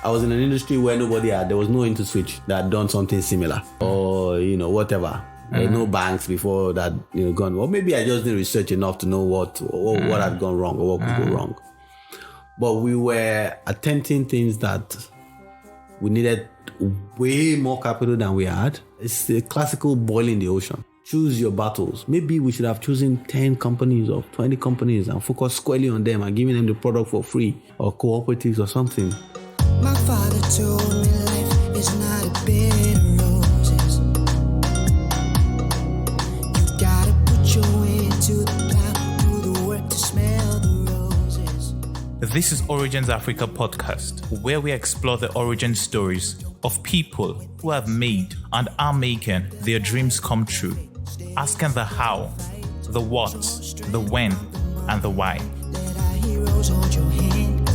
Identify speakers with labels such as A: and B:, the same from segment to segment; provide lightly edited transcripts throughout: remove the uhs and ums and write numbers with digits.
A: I was in an industry where there was no IntoSwitch that had done something similar or, whatever. There were no banks before that, gone. Well, maybe I just didn't research enough to know what had gone wrong or what could go wrong. But we were attempting things that we needed way more capital than we had. It's the classical boiling the ocean. Choose your battles. Maybe we should have chosen 10 companies or 20 companies and focus squarely on them and giving them the product for free or cooperatives or something.
B: My father told me life is not a bed of roses. You gotta put your way into the plow, do the work to smell the roses.
C: This is Origins Africa podcast, where we explore the origin stories of people who have made and are making their dreams come true, asking the how, the what, the when, and the why.
B: Let our heroes hold your hand,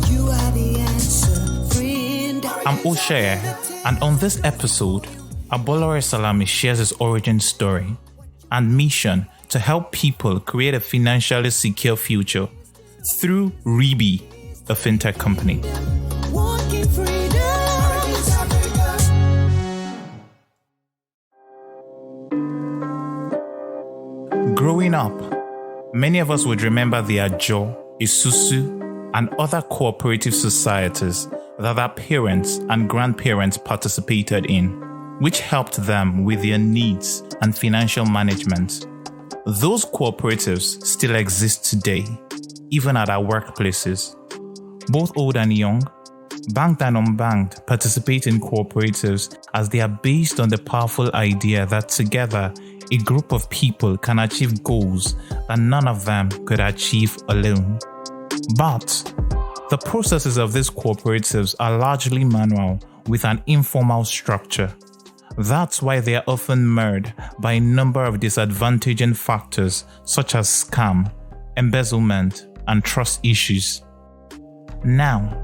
B: you are the answer, friend.
C: I'm Oshaya, and on this episode, Abolore Salami shares his origin story and mission to help people create a financially secure future through Ribi, a fintech company.
B: Walking freedom. Origins Africa.
C: Growing up, many of us would remember the Ajo, Isusu, and other cooperative societies that our parents and grandparents participated in, which helped them with their needs and financial management. Those cooperatives still exist today, even at our workplaces. Both old and young, banked and unbanked, participate in cooperatives as they are based on the powerful idea that together, a group of people can achieve goals that none of them could achieve alone. But the processes of these cooperatives are largely manual with an informal structure. That's why they are often marred by a number of disadvantaging factors such as scam, embezzlement, and trust issues. Now,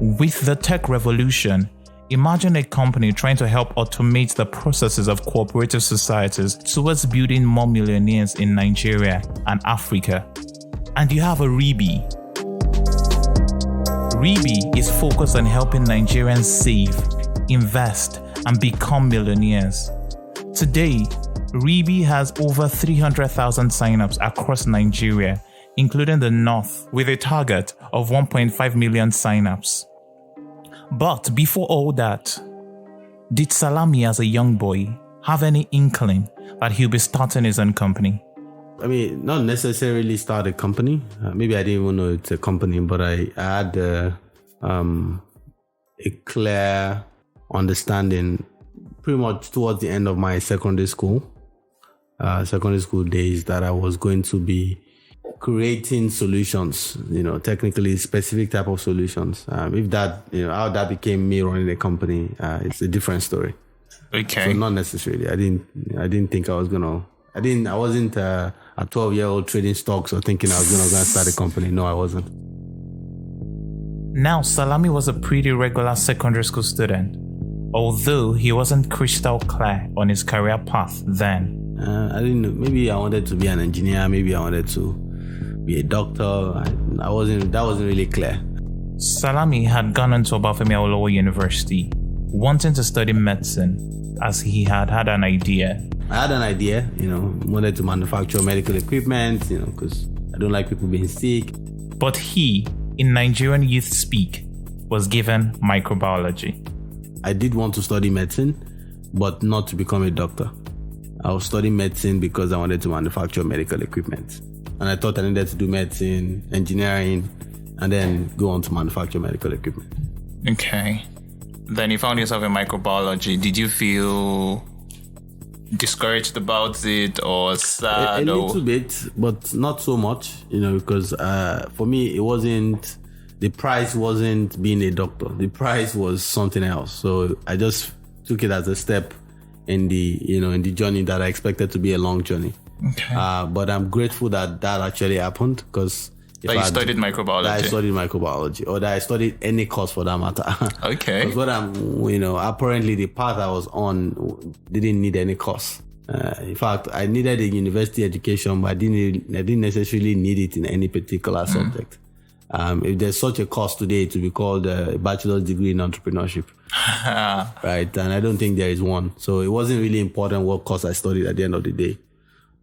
C: with the tech revolution, imagine a company trying to help automate the processes of cooperative societies towards building more millionaires in Nigeria and Africa. And you have a Ribi. Ribi is focused on helping Nigerians save, invest, and become millionaires. Today, Ribi has over 300,000 signups across Nigeria, including the North, with a target of 1.5 million signups. But before all that, did Salami as a young boy have any inkling that he'll be starting his own company?
A: I mean, not necessarily start a company. Maybe I didn't even know it's a company, but I had a clear understanding pretty much towards the end of my secondary school days that I was going to be creating solutions, technically specific type of solutions. If that, how that became me running a company, it's a different story.
C: Okay.
A: So not necessarily. I didn't think I was I wasn't a 12-year-old trading stocks or thinking I was going to start a company. No, I wasn't.
C: Now, Salami was a pretty regular secondary school student, although he wasn't crystal clear on his career path then.
A: I didn't know. Maybe I wanted to be an engineer. Maybe I wanted to be a doctor. That wasn't really clear.
C: Salami had gone on to Obafemi Awolowo University, wanting to study medicine, as he had an idea.
A: I had an idea, wanted to manufacture medical equipment, because I don't like people being sick.
C: But he, in Nigerian youth speak, was given microbiology.
A: I did want to study medicine, but not to become a doctor. I was studying medicine because I wanted to manufacture medical equipment. And I thought I needed to do medicine, engineering, and then go on to manufacture medical equipment.
C: Okay. Then you found yourself in microbiology. Did you feel discouraged about it or sad?
A: A little bit, but not so much, because for me, the prize wasn't being a doctor. The prize was something else. So I just took it as a step in the journey that I expected to be a long journey.
C: Okay.
A: But I'm grateful that actually happened because
C: you studied microbiology.
A: That I studied microbiology, or that I studied any course for that matter.
C: Okay.
A: Because apparently the path I was on didn't need any course. In fact, I needed a university education, but I didn't necessarily need it in any particular subject. If there's such a course today, to be called a bachelor's degree in entrepreneurship, right? And I don't think there is one. So it wasn't really important what course I studied at the end of the day.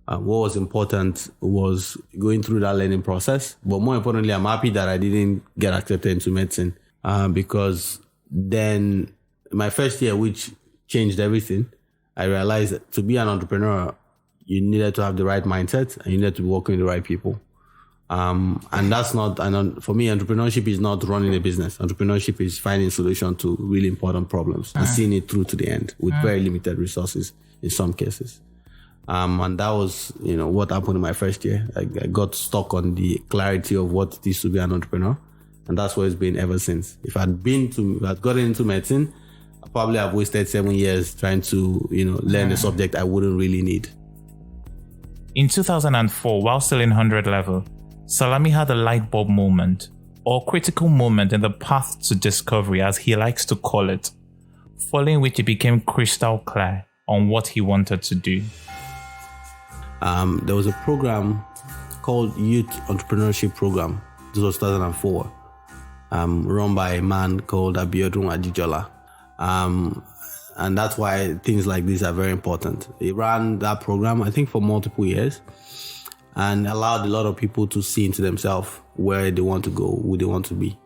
A: What was important was going through that learning process. But more importantly, I'm happy that I didn't get accepted into medicine because then my first year, which changed everything, I realized that to be an entrepreneur, you needed to have the right mindset and you needed to be working with the right people. And that's not, for me, entrepreneurship is not running a business. Entrepreneurship is finding solutions to really important problems and seeing it through to the end with very limited resources in some cases. And that was, what happened in my first year. I got stuck on the clarity of what it is to be an entrepreneur. And that's what it's been ever since. If I'd gotten into medicine, I probably have wasted 7 years trying to, learn a subject I wouldn't really need.
C: In 2004, while still in 100 level, Salami had a light bulb moment, or critical moment in the path to discovery, as he likes to call it, following which he became crystal clear on what he wanted to do.
A: There was a program called Youth Entrepreneurship Program. This was 2004, run by a man called Abiodun Ajijola. And that's why things like this are very important. He ran that program, I think, for multiple years and allowed a lot of people to see into themselves where they want to go, who they want to be.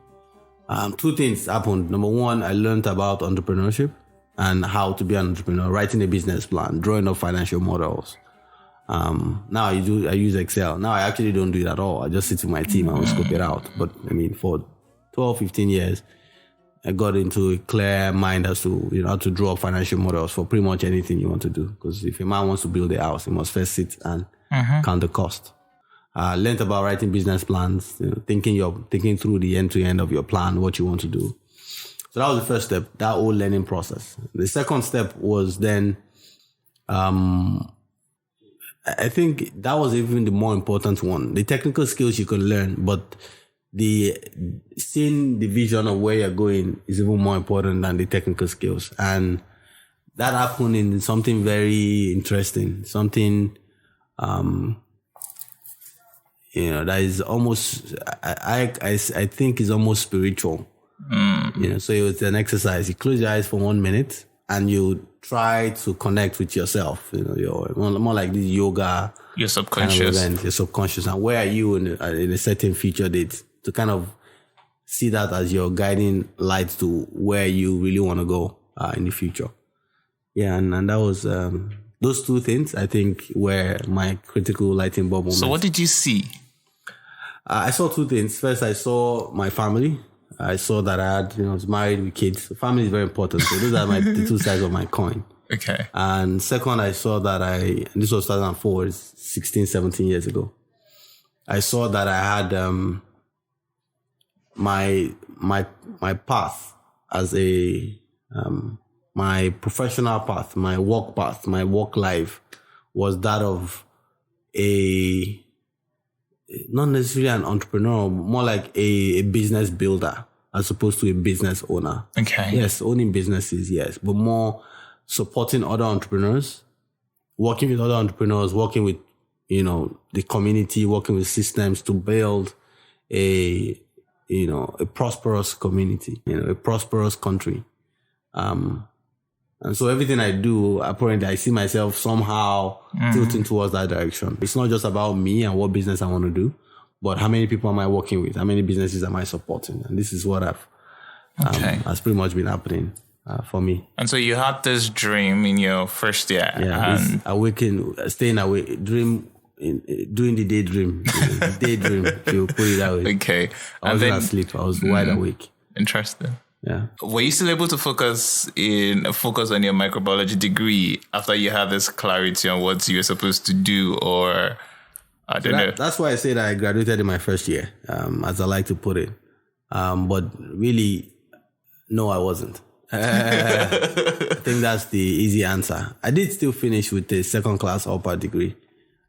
A: Two things happened. Number one, I learned about entrepreneurship and how to be an entrepreneur, writing a business plan, drawing up financial models. Now I use Excel. Now I actually don't do it at all. I just sit with my team and we scope it out. But for 12, 15 years, I got into a clear mind as to, how to draw up financial models for pretty much anything you want to do. Because if a man wants to build a house, he must first sit and count the cost. Learned about writing business plans, thinking through the end-to-end of your plan, what you want to do. So that was the first step, that whole learning process. The second step was then, I think that was even the more important one. The technical skills you can learn, but seeing the vision of where you're going is even more important than the technical skills. And that happened in something very interesting, something, that is almost, I think is almost spiritual. So it was an exercise. You close your eyes for 1 minute and you try to connect with yourself. You're more like this yoga.
C: Your subconscious.
A: Kind of event, your subconscious. And where are you in a certain future date to kind of see that as your guiding light to where you really want to go in the future. Yeah, and that was those two things, I think, were my critical lighting bulb moments.
C: So what did you see?
A: I saw two things. First, I saw my family. I saw that I was married with kids. So family is very important. So those are the two sides of my coin.
C: Okay.
A: And second, I saw that this was 2004, it's 16, 17 years ago. I saw that I had my path as my professional path, my work life was that of not necessarily an entrepreneur, more like a business builder as opposed to a business owner.
C: Okay.
A: Yes, owning businesses, yes, but more supporting other entrepreneurs, working with other entrepreneurs, working with, the community, working with systems to build a prosperous community, a prosperous country. And so everything I do, apparently I see myself somehow tilting towards that direction. It's not just about me and what business I want to do, but how many people am I working with? How many businesses am I supporting? And this is what has pretty much been happening for me.
C: And so you had this dream in your first year.
A: Yeah, staying awake, doing the daydream, daydream, if you put it that way.
C: Okay.
A: I wasn't asleep, I was wide awake.
C: Interesting.
A: Yeah.
C: Were you still able to focus on your microbiology degree after you had this clarity on what you were supposed to do, or I don't know? That's
A: why I say that I graduated in my first year, as I like to put it. But really, no, I wasn't. I think that's the easy answer. I did still finish with a second class upper degree.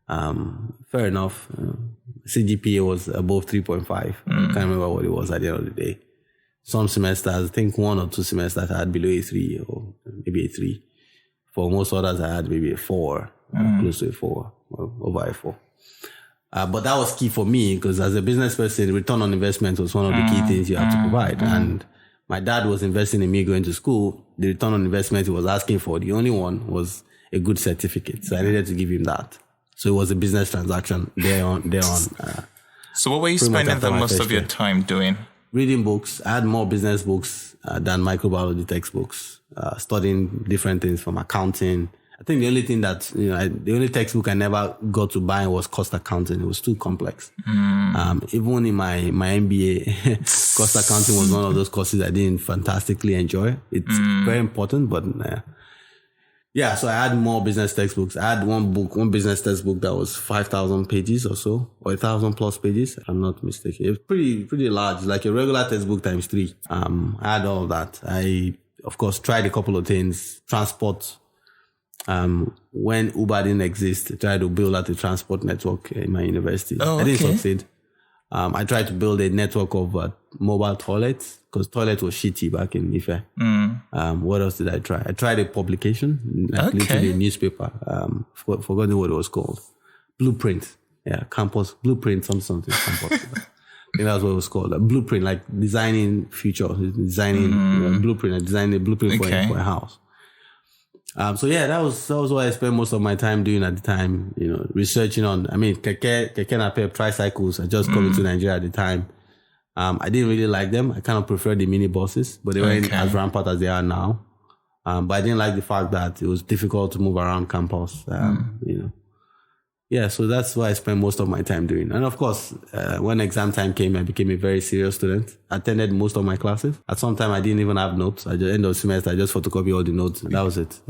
A: Fair enough. CGPA was above 3.5. I can't remember what it was at the end of the day. Some semesters, I think 1 or 2 semesters I had below a 3 or maybe a 3. For most others, I had maybe a 4, close to a 4, or over a 4. But that was key for me because as a business person, return on investment was one of the key things you have to provide. And my dad was investing in me going to school. The return on investment he was asking for, the only one was a good certificate. So I needed to give him that. So it was a business transaction there on.
C: So what were you spending the most of your time doing?
A: Reading books. I had more business books than microbiology textbooks. Studying different things from accounting. I think the only thing that, the only textbook I never got to buy was cost accounting. It was too complex. Even in my MBA, cost accounting was one of those courses I didn't fantastically enjoy. It's very important, but yeah, so I had more business textbooks. I had one business textbook that was 5,000 pages or so, or 1,000 plus pages, if I'm not mistaken. It was pretty large, like a regular textbook times 3. I had all of that. I, of course, tried a couple of things. Transport. When Uber didn't exist, I tried to build out a transport network in my university. I didn't succeed. I tried to build a network of mobile toilets because toilet was shitty back in Ife. What else did I try? I tried a publication, literally a newspaper. Forgotten what it was called. Blueprint. Yeah, campus. Blueprint, something. Campus. I think that's what it was called. A blueprint, like designing future, designing blueprint, designing a blueprint for a house. So yeah, that was what I spent most of my time doing at the time, researching on, keke napep tricycles had just come into Nigeria at the time. I didn't really like them. I kind of preferred the mini buses, but they weren't as rampant as they are now. But I didn't like the fact that it was difficult to move around campus, Yeah, so that's what I spent most of my time doing. And of course, when exam time came, I became a very serious student. I attended most of my classes. At some time, I didn't even have notes. At the end of the semester, I just photocopy all the notes. That was it.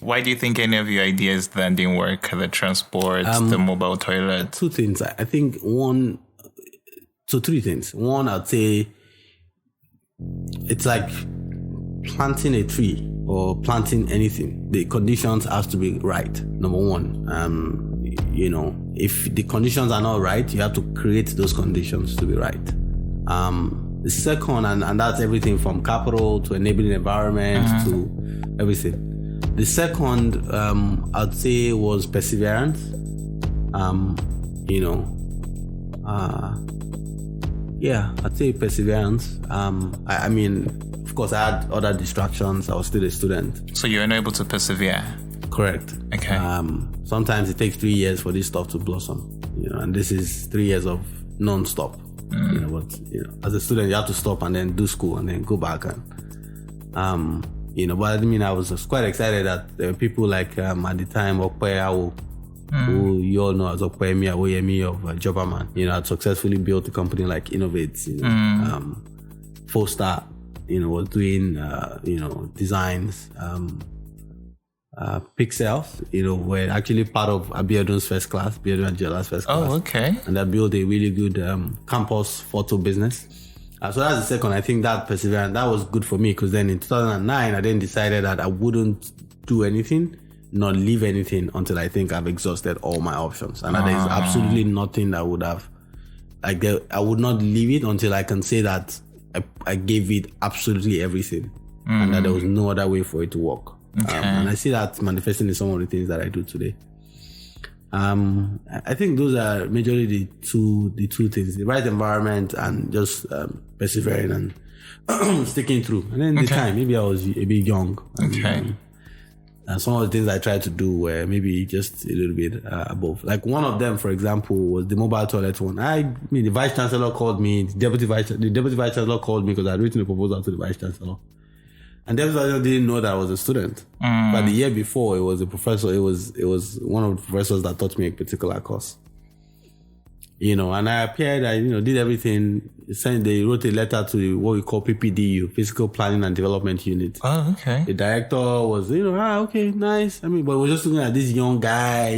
C: Why do you think any of your ideas then didn't work? The transport, the mobile toilet?
A: 2 things. I think 3 things. One, I'd say it's like planting a tree or planting anything. The conditions has to be right. Number one. If the conditions are not right, you have to create those conditions to be right. The second, and that's everything from capital to enabling environment to everything. The second, I'd say was perseverance. I'd say perseverance. Of course, I had other distractions. I was still a student.
C: So you're unable to persevere?
A: Correct.
C: Okay.
A: Sometimes it takes 3 years for this stuff to blossom, and this is 3 years of non-stop. As a student, you have to stop and then do school and then go back and, but I was quite excited that there were people like, at the time, Okwe Awo, who you all know as Okwe Awoyemi of Jobberman, had successfully built a company like Innovate, Foster, was doing, designs, Pixels, were actually part of Abiodun's first class, Abiodun and Jela's first class.
C: Oh, okay.
A: And they built a really good campus photo business. So that's the second. I think that perseverance, that was good for me because then in 2009, I then decided that I wouldn't do anything, not leave anything until I think I've exhausted all my options. And that there is absolutely nothing that would have, I would not leave it until I can say that I gave it absolutely everything and that there was no other way for it to work.
C: Okay.
A: And I see that manifesting in some of the things that I do today. I think those are majorly the two things: the right environment and just persevering and sticking through. And then the time, maybe I was a bit young. And some of the things I tried to do were maybe just a little bit above. Like one of them, for example, was the mobile toilet one. The vice chancellor called me. The deputy vice chancellor called me because I had written a proposal to the vice chancellor. And David didn't know that I was a student. But the year before, it was a professor. It was one of the professors that taught me a particular course. And I appeared, I did everything. They wrote a letter to what we call PPDU, Physical Planning and Development Unit.
C: Oh, okay.
A: The director was, okay, nice. But we were just looking at this young guy,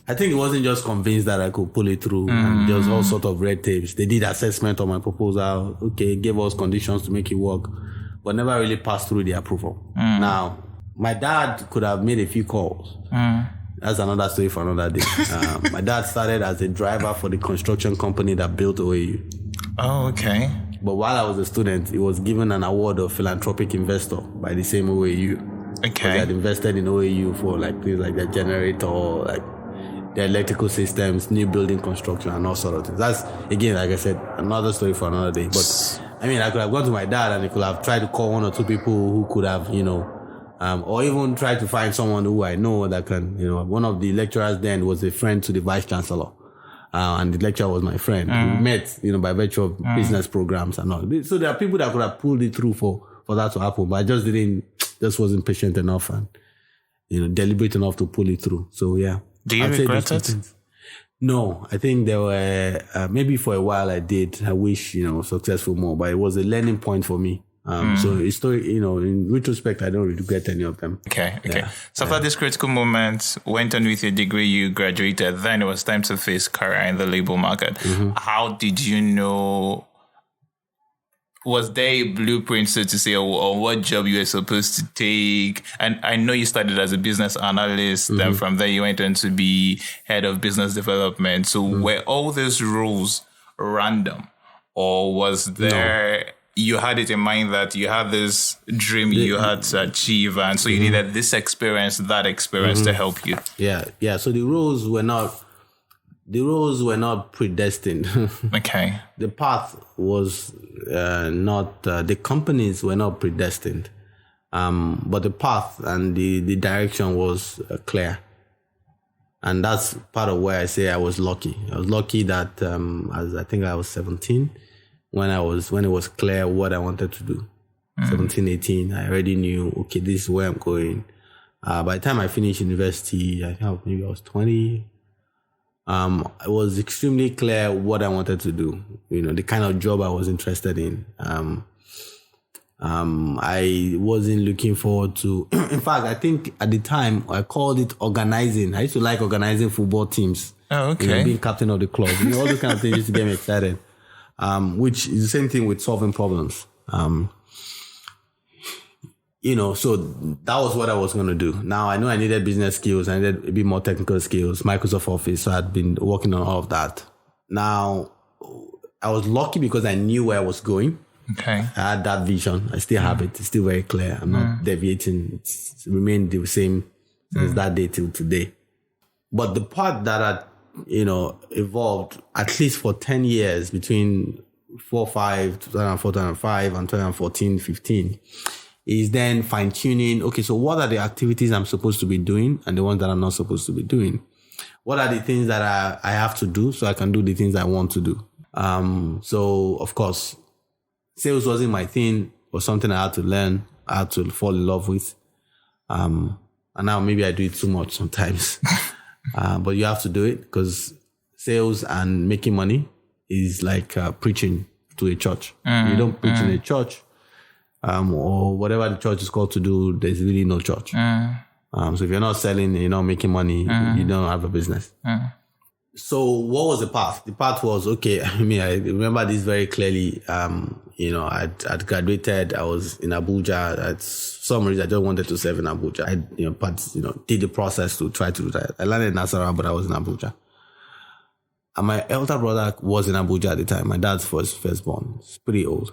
A: I think he wasn't just convinced that I could pull it through. And there was all sort of red tapes. They did assessment on my proposal. Okay, gave us conditions to make it work, but never really passed through the approval. Now, my dad could have made a few calls. That's another story for another day. My dad started as a driver for the construction company that built OAU.
C: Oh, okay.
A: But while I was a student, he was given an award of philanthropic investor by the same OAU.
C: Okay.
A: He had invested in OAU for things like the generator, the electrical systems, new building construction, and all sort of things. That's, again, like I said, another story for another day. But I mean, I could have gone to my dad and he could have tried to call one or two people who could have, or even try to find someone who I know that can, one of the lecturers then was a friend to the vice chancellor. And the lecturer was my friend. We met, by virtue of business programs and all. So there are people that could have pulled it through for that to happen, but I just wasn't patient enough and, deliberate enough to pull it through. So yeah.
C: Do you regret it?
A: No, I think there were, maybe for a while I did. I wish, successful more, but it was a learning point for me. So it's in retrospect, I don't regret any of them.
C: Okay. Yeah. So after this critical moment, went on with your degree, you graduated, then it was time to face career in the labor market. Mm-hmm. How did you know? Was there a blueprint, so to say, or what job you were supposed to take? And I know you started as a business analyst, then from there you went on to be head of business development. So were all those roles random? Or was there... No. You had it in mind that you had this dream you had to achieve, and so you needed this experience, that experience to help you.
A: Yeah. So the roles were not predestined.
C: Okay.
A: The path was not. The companies were not predestined, but the path and the direction was clear, and that's part of where I say I was lucky. I was lucky that as I think I was 17. When it was clear what I wanted to do, 17, 18, I already knew, okay, this is where I'm going. By the time I finished university, I think maybe I was 20. It was extremely clear what I wanted to do, the kind of job I was interested in. I wasn't looking forward to, in fact, I think at the time I called it organizing. I used to like organizing football teams.
C: Oh, okay.
A: Being captain of the club, all those kind of things used to get me excited. Which is the same thing with solving problems. So that was what I was going to do. Now I know I needed business skills. I needed a bit more technical skills, Microsoft Office. So I'd been working on all of that. Now I was lucky because I knew where I was going.
C: Okay.
A: I had that vision. I still have it. It's still very clear. I'm not deviating. It's remained the same since that day till today. But the part that had evolved at least for 10 years between 2005 and 2014, 15 is then fine tuning. Okay, so what are the activities I'm supposed to be doing and the ones that I'm not supposed to be doing? What are the things that I have to do so I can do the things I want to do? So of course, sales wasn't my thing. It was something I had to learn. I had to fall in love with. And now maybe I do it too much sometimes. But you have to do it because sales and making money is like preaching to a church. You don't preach in a church or whatever the church is called to do, there's really no church. So if you're not selling, you're not making money, you don't have a business. So what was the path? The path was, okay, I remember this very clearly. I'd graduated. I was in Abuja. At some reason, I just wanted to serve in Abuja. I, did the process to try to do that. I landed in Nasarawa, but I was in Abuja. And my elder brother was in Abuja at the time. My dad's firstborn. He's pretty old.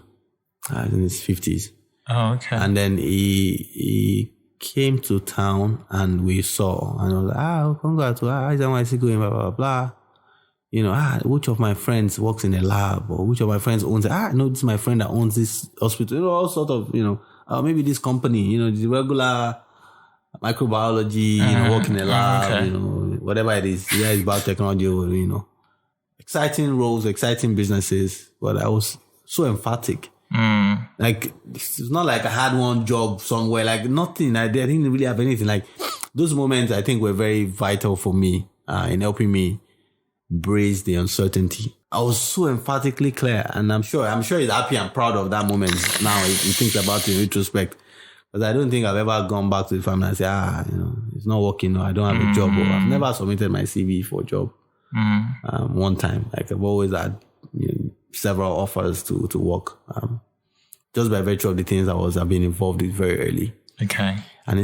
A: In his 50s.
C: Oh, okay.
A: And then he came to town and we saw, and I was like, congrats, how's NYSC going, blah, blah, blah. Which of my friends works in a lab, or which of my friends owns it? No, this is my friend that owns this hospital. All sort of, maybe this company, the regular microbiology, work in a lab, whatever it is. Yeah, it's biotechnology, exciting roles, exciting businesses. But I was so emphatic. Like, it's not like I had one job somewhere, like nothing. I didn't really have anything. Like, those moments I think were very vital for me in helping me brace the uncertainty. I was so emphatically clear, and I'm sure he's happy and proud of that moment now. He thinks about it in retrospect, because I don't think I've ever gone back to the family and say, it's not working. No, I don't have a job. Or I've never submitted my CV for a job. One time, like I've always had several offers to work, just by virtue of the things I've been involved in very early.
C: Okay.
A: And I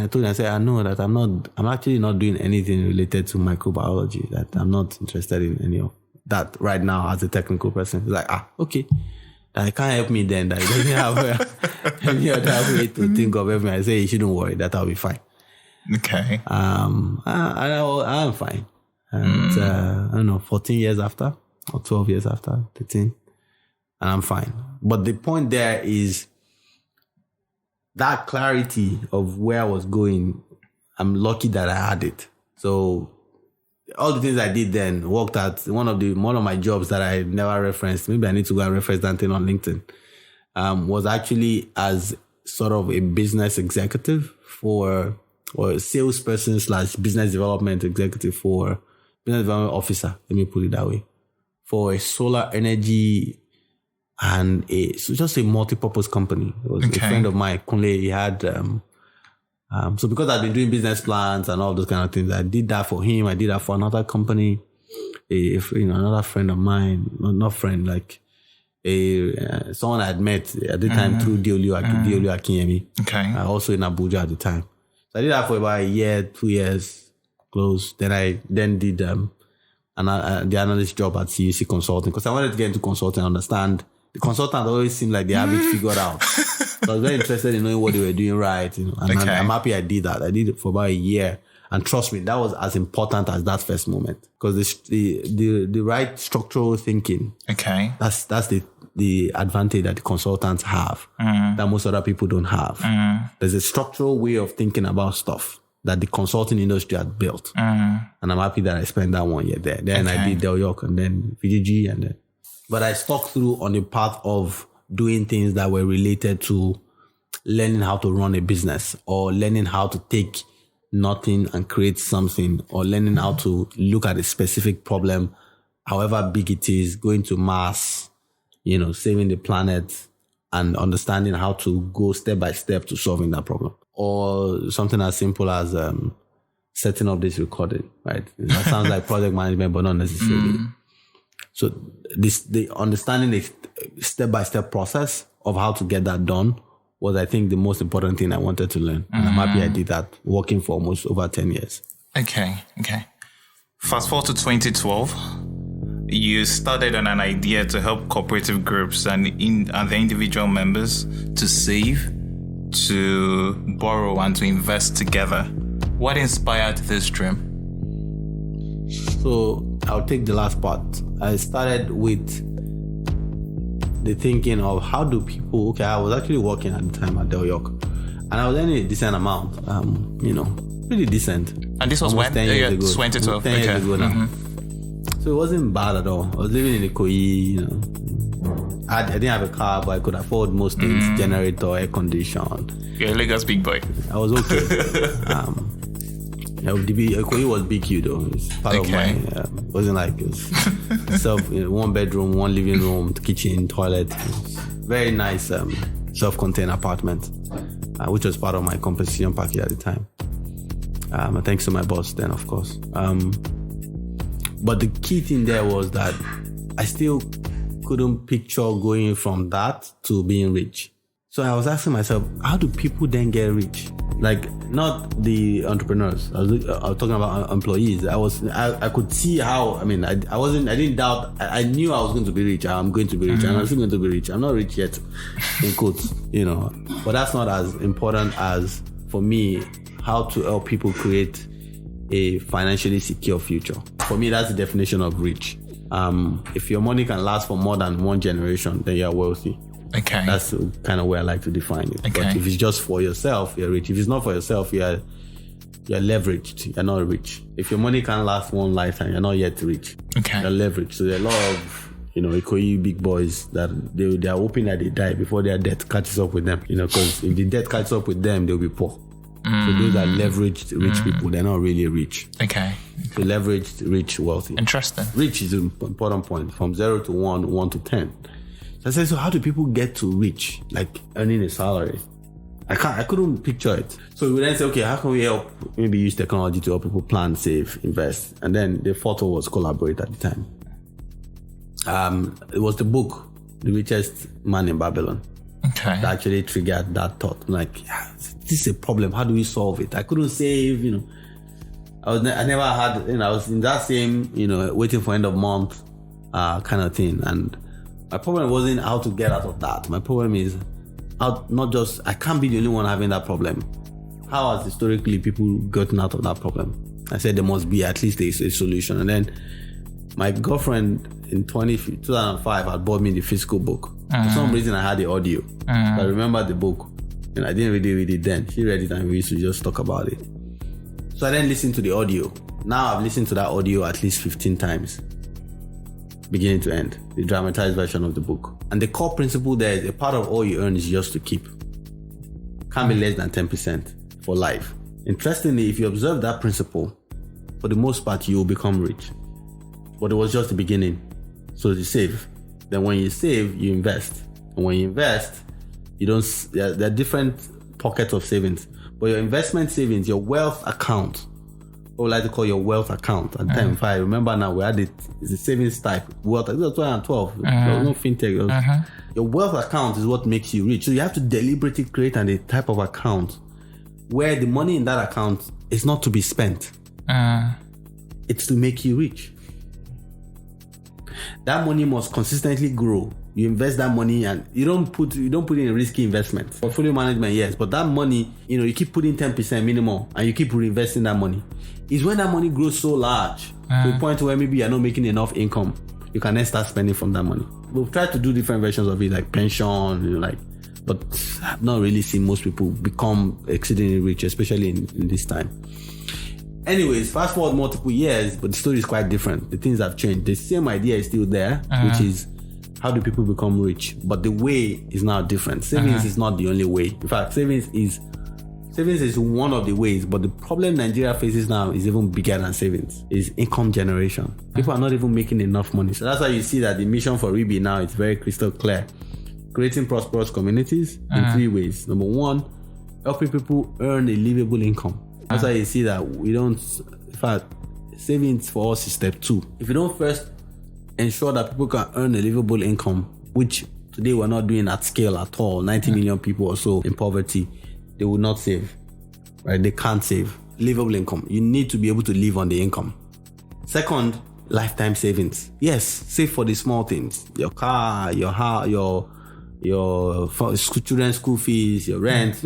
A: told him, I know that I'm actually not doing anything related to microbiology, that I'm not interested in any of that right now as a technical person. He's like, okay. That can't help me then. That he doesn't have any other way to think of everything. I say, you shouldn't worry, that I'll be fine.
C: Okay.
A: I'm fine. And I don't know, 14 years after or 12 years after, 13, and I'm fine. But the point there is that clarity of where I was going. I'm lucky that I had it. So all the things I did then worked at one of my jobs that I never referenced. Maybe I need to go and reference that thing on LinkedIn. Was actually as sort of a business executive or a salesperson / business development executive for business development officer. Let me put it that way, for a solar energy and just a multi-purpose company. It was a friend of mine, Kunle. He had so because I've been doing business plans and all those kind of things, I did that for him. I did that for another company. Another friend of mine, not friend, like someone I had met at the time through Diolu Akinyemi.
C: Okay.
A: Also in Abuja at the time. So I did that for about a year, 2 years, close. Then I did the analyst job at CUC Consulting because I wanted to get into consulting, understand. The consultants always seem like they have it figured out. So I was very interested in knowing what they were doing right. And I'm happy I did that. I did it for about a year. And trust me, that was as important as that first moment. Because the right structural thinking.
C: Okay.
A: That's the advantage that the consultants have that most other people don't have. There's a structural way of thinking about stuff that the consulting industry had built. And I'm happy that I spent that 1 year there. Then I did Del York and then VGG but I stuck through on the path of doing things that were related to learning how to run a business or learning how to take nothing and create something or learning how to look at a specific problem, however big it is, going to Mars, saving the planet and understanding how to go step by step to solving that problem. Or something as simple as setting up this recording, right? That sounds like project management, but not necessarily. So the understanding the step-by-step process of how to get that done was, I think, the most important thing I wanted to learn. And I'm happy I did that, working for almost over 10 years.
C: Okay. Fast forward to 2012. You started on an idea to help cooperative groups and the individual members to save, to borrow, and to invest together. What inspired this dream?
A: So I'll take the last part. I started with the thinking of how do people, I was actually working at the time at Del York and I was earning a decent amount, pretty decent.
C: And this was
A: almost
C: when?
A: 10 years ago.
C: 2012.
A: 10 years ago now. So it wasn't bad at all. I was living in Ikoyi, I didn't have a car, but I could afford most things, generator, air condition.
C: You're a Lagos big boy.
A: I was okay. Ikoyi was BQ though. It's part of my, wasn't like it was one bedroom, one living room, kitchen, toilet. Very nice self-contained apartment, which was part of my compensation package at the time. Thanks to my boss then, of course. But the key thing there was that I still couldn't picture going from that to being rich. So I was asking myself, how do people then get rich? Like, not the entrepreneurs. I was talking about employees. I could see how, I didn't doubt. I knew I was going to be rich. I'm going to be rich. And I'm still going to be rich. I'm not rich yet, in quotes, But that's not as important as, for me, how to help people create a financially secure future. For me, that's the definition of rich. If your money can last for more than one generation, then you're wealthy.
C: Okay.
A: That's kind of where I like to define it.
C: Okay.
A: But if it's just for yourself, you're rich. If it's not for yourself, you're leveraged. You're not rich. If your money can't last one lifetime, you're not yet rich.
C: Okay.
A: You're leveraged. So there are a lot of, Ikoyi big boys that they are hoping that they die before their debt catches up with them. Because if the debt catches up with them, they'll be poor. So those are leveraged rich people. They're not really rich.
C: Okay.
A: So leveraged, rich, wealthy.
C: Interesting.
A: Rich is an important point. From 0 to 1, 1 to 10. So I said, so how do people get to rich, like earning a salary? I couldn't picture it. So we then say, okay, how can we help? Maybe use technology to help people plan, save, invest. And then the photo was collaborate at the time. It was the book, The Richest Man in Babylon.
C: Okay.
A: That actually triggered that thought. I'm like, this is a problem. How do we solve it? I couldn't save, I never had, I was in that same, waiting for end of month kind of thing. And my problem wasn't how to get out of that. My problem is I can't be the only one having that problem. How has historically people gotten out of that problem? I said there must be at least a solution. And then my girlfriend in 2005 had bought me the physical book. For some reason, I had the audio. I remember the book, and I didn't really read it then. She read it, and we used to just talk about it. So I then listened to the audio. Now I've listened to that audio at least 15 times, beginning to end, the dramatized version of the book. And the core principle there is a part of all you earn is yours to keep. Can't be less than 10% for life. Interestingly, if you observe that principle, for the most part, you will become rich. But it was just the beginning. So you save. Then when you save, you invest. And when you invest, you don't. There are different pockets of savings. But your investment savings, your wealth account, what we like to call your wealth account. At the time, if I remember now, we had it. It's a savings type. Wealth. It was 2012. There was no fintech. Your wealth account is what makes you rich. So you have to deliberately create a type of account where the money in that account is not to be spent. It's to make you rich. That money must consistently grow. You invest that money, and you don't put it in a risky investment. Portfolio management, yes, but that money, you keep putting 10% minimum, and you keep reinvesting that money. It's when that money grows so large to the point where maybe you're not making enough income, you can then start spending from that money. We've tried to do different versions of it, like pension, but I've not really seen most people become exceedingly rich, especially in this time. Anyways, fast forward multiple years, but the story is quite different. The things have changed. The same idea is still there, which is how do people become rich? But the way is now different. Savings is not the only way. In fact, savings is one of the ways, but the problem Nigeria faces now is even bigger than savings, is income generation. People are not even making enough money. So that's why you see that the mission for RIBI now is very crystal clear. Creating prosperous communities in 3 ways. Number 1, helping people earn a livable income. That's why you see that we don't, in fact, savings for us is step 2. If you don't first ensure that people can earn a livable income, which today we're not doing at scale at all, 90 million people or so in poverty, they will not save, right? They can't save. Livable income. You need to be able to live on the income. Second, lifetime savings. Yes, save for the small things. Your car, your house, your children's school fees, your rent.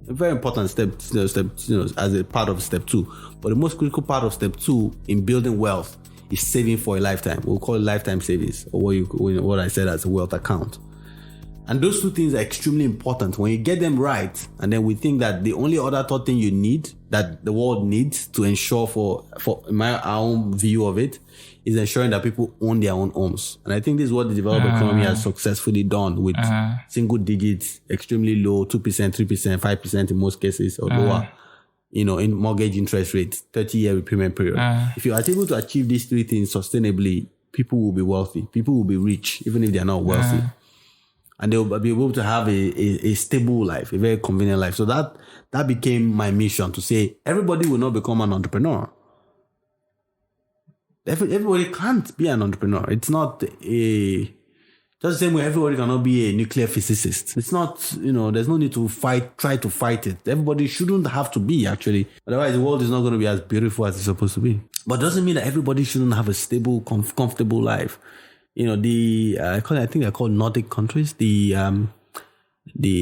A: A very important step, as a part of step 2. But the most critical part of step 2 in building wealth is saving for a lifetime. We'll call it lifetime savings, or what I said as a wealth account. And those 2 things are extremely important. When you get them right, and then we think that the only other third thing you need, that the world needs to ensure for our own view of it, is ensuring that people own their own homes. And I think this is what the developed economy has successfully done with single digits, extremely low, 2%, 3%, 5% in most cases, or lower, in mortgage interest rates, 30-year repayment period. If you are able to achieve these 3 things sustainably, people will be wealthy. People will be rich, even if they are not wealthy. And they'll be able to have a stable life, a very convenient life. So that became my mission, to say everybody will not become an entrepreneur. Everybody can't be an entrepreneur. It's not just the same way everybody cannot be a nuclear physicist. It's not, there's no need to try to fight it. Everybody shouldn't have to be, actually. Otherwise, the world is not going to be as beautiful as it's supposed to be. But it doesn't mean that everybody shouldn't have a stable, comfortable life. I think they're called Nordic countries. The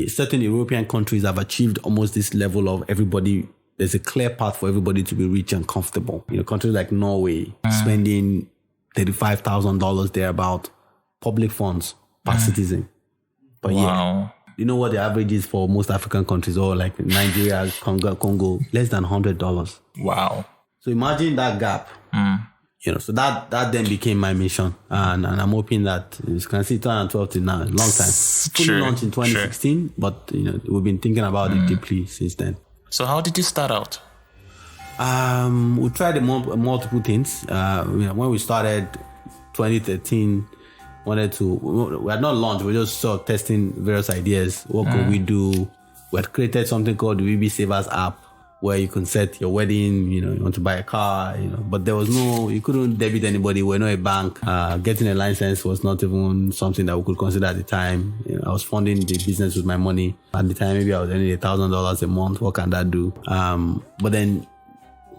A: certain European countries have achieved almost this level of everybody. There's a clear path for everybody to be rich and comfortable. Countries like Norway spending $35,000 thereabout public funds per citizen per year. You know what the average is for most African countries, or like Nigeria, Congo, less than $100.
C: Wow.
A: So imagine that gap. So that then became my mission, and I'm hoping that you can see 2012 to now, a long time. Fully launched in 2016, but we've been thinking about it deeply since then.
C: So how did you start out?
A: We tried multiple things. When we started 2013, we had not launched, we were just sort of testing various ideas. What could we do? We had created something called the RIBI Savers app, where you can set your wedding, you want to buy a car, but there was you couldn't debit anybody. We're not a bank. Getting a license was not even something that we could consider at the time. I was funding the business with my money. At the time, maybe I was earning $1,000 a month. What can that do? But then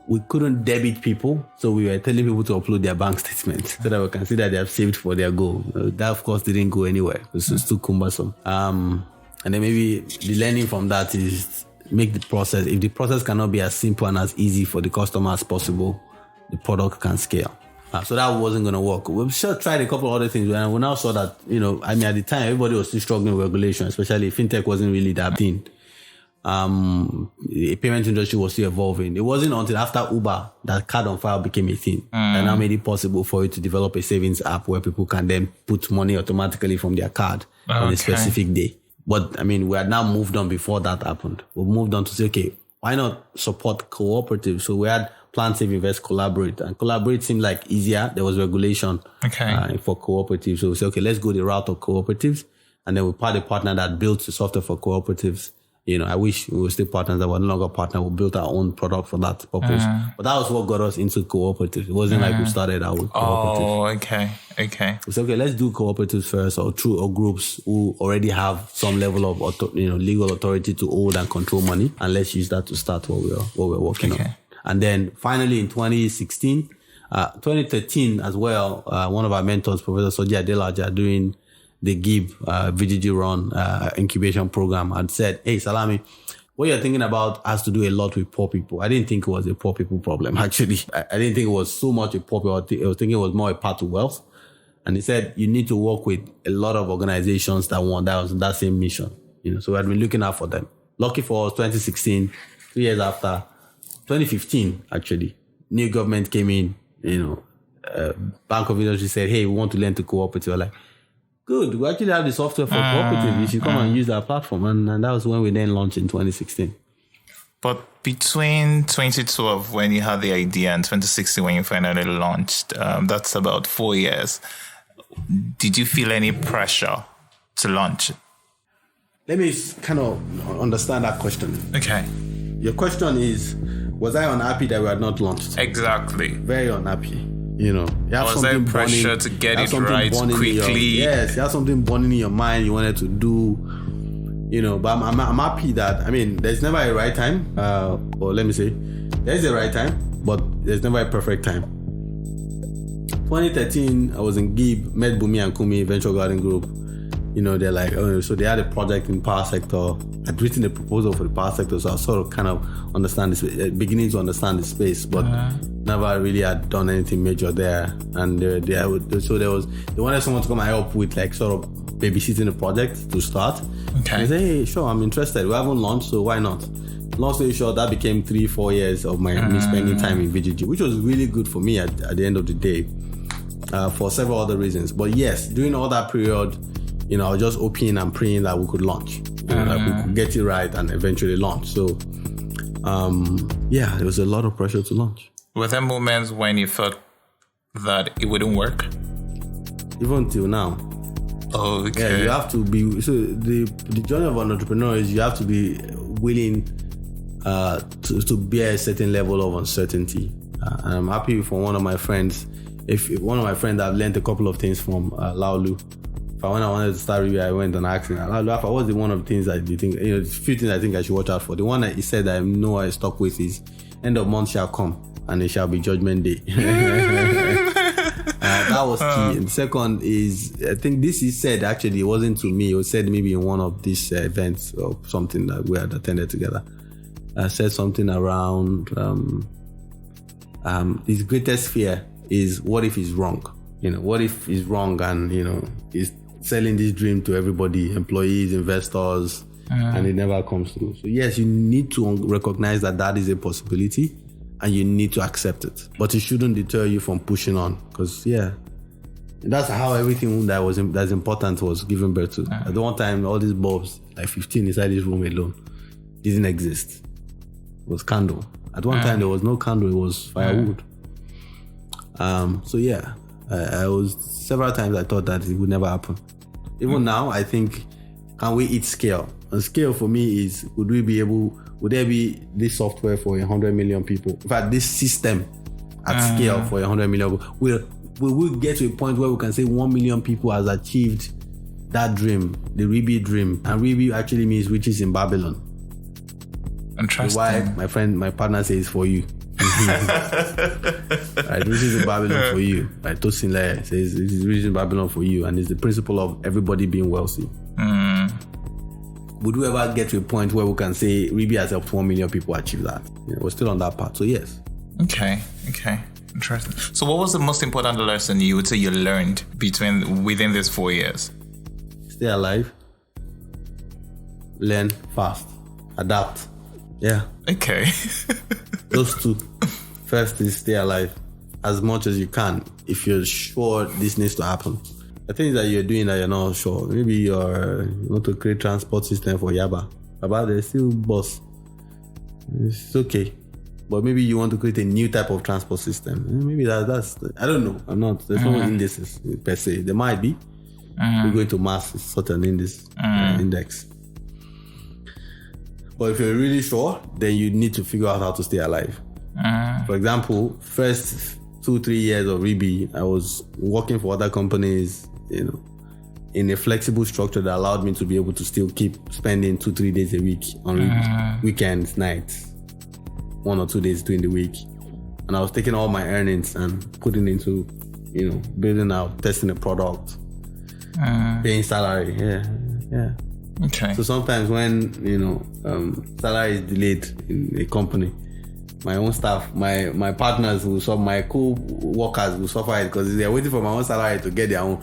A: we couldn't debit people. So we were telling people to upload their bank statements so that we can see that they have saved for their goal. That, of course, didn't go anywhere. It was too cumbersome. And then maybe the learning from that is make the process. If the process cannot be as simple and as easy for the customer as possible, the product can scale. So that wasn't going to work. We've sure tried a couple of other things, and we now saw that, at the time, everybody was still struggling with regulation, especially fintech wasn't really that thing. The payment industry was still evolving. It wasn't until after Uber that card on file became a thing. And now made it possible for you to develop a savings app where people can then put money automatically from their card on a specific day. But we had now moved on before that happened. We moved on to say, okay, why not support cooperatives? So we had Plan, Save, Invest, Collaborate. And Collaborate seemed like easier. There was regulation for cooperatives. So we said, okay, let's go the route of cooperatives. And then we had a partner that built the software for cooperatives. I wish we were still partners that were no longer partners. We built our own product for that purpose. But that was what got us into cooperatives. It wasn't like we started out with cooperatives.
C: Oh, okay.
A: We said, okay, let's do cooperatives first, or groups who already have some level of legal authority to hold and control money, and let's use that to start what we're working on. And then finally in 2013 as well, one of our mentors, Professor Soji Adelaja, doing the GIB VGG Run incubation program, had said, hey, Salami, what you're thinking about has to do a lot with poor people. I didn't think it was a poor people problem, actually. I didn't think it was so much a poor people. I was thinking it was more a path to wealth. And he said, you need to work with a lot of organizations that want that same mission. So we had been looking out for them. Lucky for us, 2016, 3 years after, 2015, actually, new government came in, Bank of Industry said, hey, we want to lend to cooperative. We're like, good, we actually have the software for cooperative. You should come and use our platform. And that was when we then launched in 2016.
C: But between 2012, when you had the idea, and 2016, when you finally launched, that's about 4 years. Did you feel any pressure to launch?
A: Let me kind of understand that question.
C: Okay.
A: Your question is, was I unhappy that we had not launched?
C: Exactly.
A: Very unhappy.
C: Was there pressure to get it right quickly?
A: Yes, you have something burning in your mind you wanted to do. But I'm happy that, there's never a right time. Or let me say, there's a right time, but there's never a perfect time. 2013, I was in GIB, met Bumi and Kumi, Venture Garden Group. They're like, so they had a project in power sector. I'd written a proposal for the power sector, so I was sort of kind of beginning to understand the space, but never really had done anything major there. And they wanted someone to come and help with sort of babysitting the project to start.
C: Okay.
A: And I said, hey, sure, I'm interested. We haven't launched, so why not? Long story short, that became 3-4 years of me spending time in VGG, which was really good for me at the end of the day, for several other reasons. But yes, during all that period, I was just hoping and praying that we could launch, that we could get it right and eventually launch. So, there was a lot of pressure to launch.
C: Were there moments when you thought that it wouldn't work?
A: Even till now.
C: Oh, okay.
A: Yeah, you have to be, so the journey of an entrepreneur is you have to be willing to bear a certain level of uncertainty. And I'm happy for one of my friends, I've learned a couple of things from Laolu. When I wanted to start review, I went and asked him, what was the one of the things that you think, a few things I think I should watch out for. The one that he said that I know I stuck with is, end of month shall come and it shall be judgment day. That was key. And the second is, I think this he said, actually, it wasn't to me. It was said maybe in one of these events or something that we had attended together. I said something around, his greatest fear is, what if he's wrong? What if he's wrong and, he's selling this dream to everybody, employees, investors, and it never comes through. So yes, you need to recognize that is a possibility and you need to accept it. But it shouldn't deter you from pushing on, because that's how everything that's important was given birth to. At one time, all these bulbs, like 15 inside this room alone, didn't exist. It was candle. At one time, there was no candle, it was firewood. I was several times I thought that it would never happen. Even now, I think, can we hit scale? And scale for me is, would there be this software for 100 million people? In fact, this system at scale for 100 million people. Will we get to a point where we can say 1 million people has achieved that dream, the Ribi dream? And Ribi actually means riches in Babylon.
C: Interesting.
A: Why my partner says for you. Right, riches in Babylon for you. Right, Tosinle says this is riches in Babylon for you, and it's the principle of everybody being wealthy. would we ever get to a point where we can say Ribi has helped 1 million people achieve that? We're still on that path. So yes.
C: Okay. Interesting. So what was the most important lesson you would say you learned within these 4 years?
A: Stay alive. Learn fast. Adapt. Yeah.
C: Okay.
A: Those two. First is stay alive as much as you can if you're sure this needs to happen. The things that you're doing that you're not sure. Maybe you want to create transport system for Yaba. Yaba, there's still bus. It's okay. But maybe you want to create a new type of transport system. Maybe that's I don't know. I'm not. There's no indices per se. There might be. We're going to mass such an index. But if you're really sure, then you need to figure out how to stay alive. For example, first 2-3 years of Ribi, I was working for other companies, in a flexible structure that allowed me to be able to still keep spending 2-3 days a week on Ribi, weekends, nights, 1 or 2 days during the week. And I was taking all my earnings and putting into, building out, testing a product, paying salary. Yeah.
C: Okay.
A: So sometimes when, salary is delayed in a company, my own staff, my partners will suffer, my co-workers will suffer it because they're waiting for my own salary to get their own.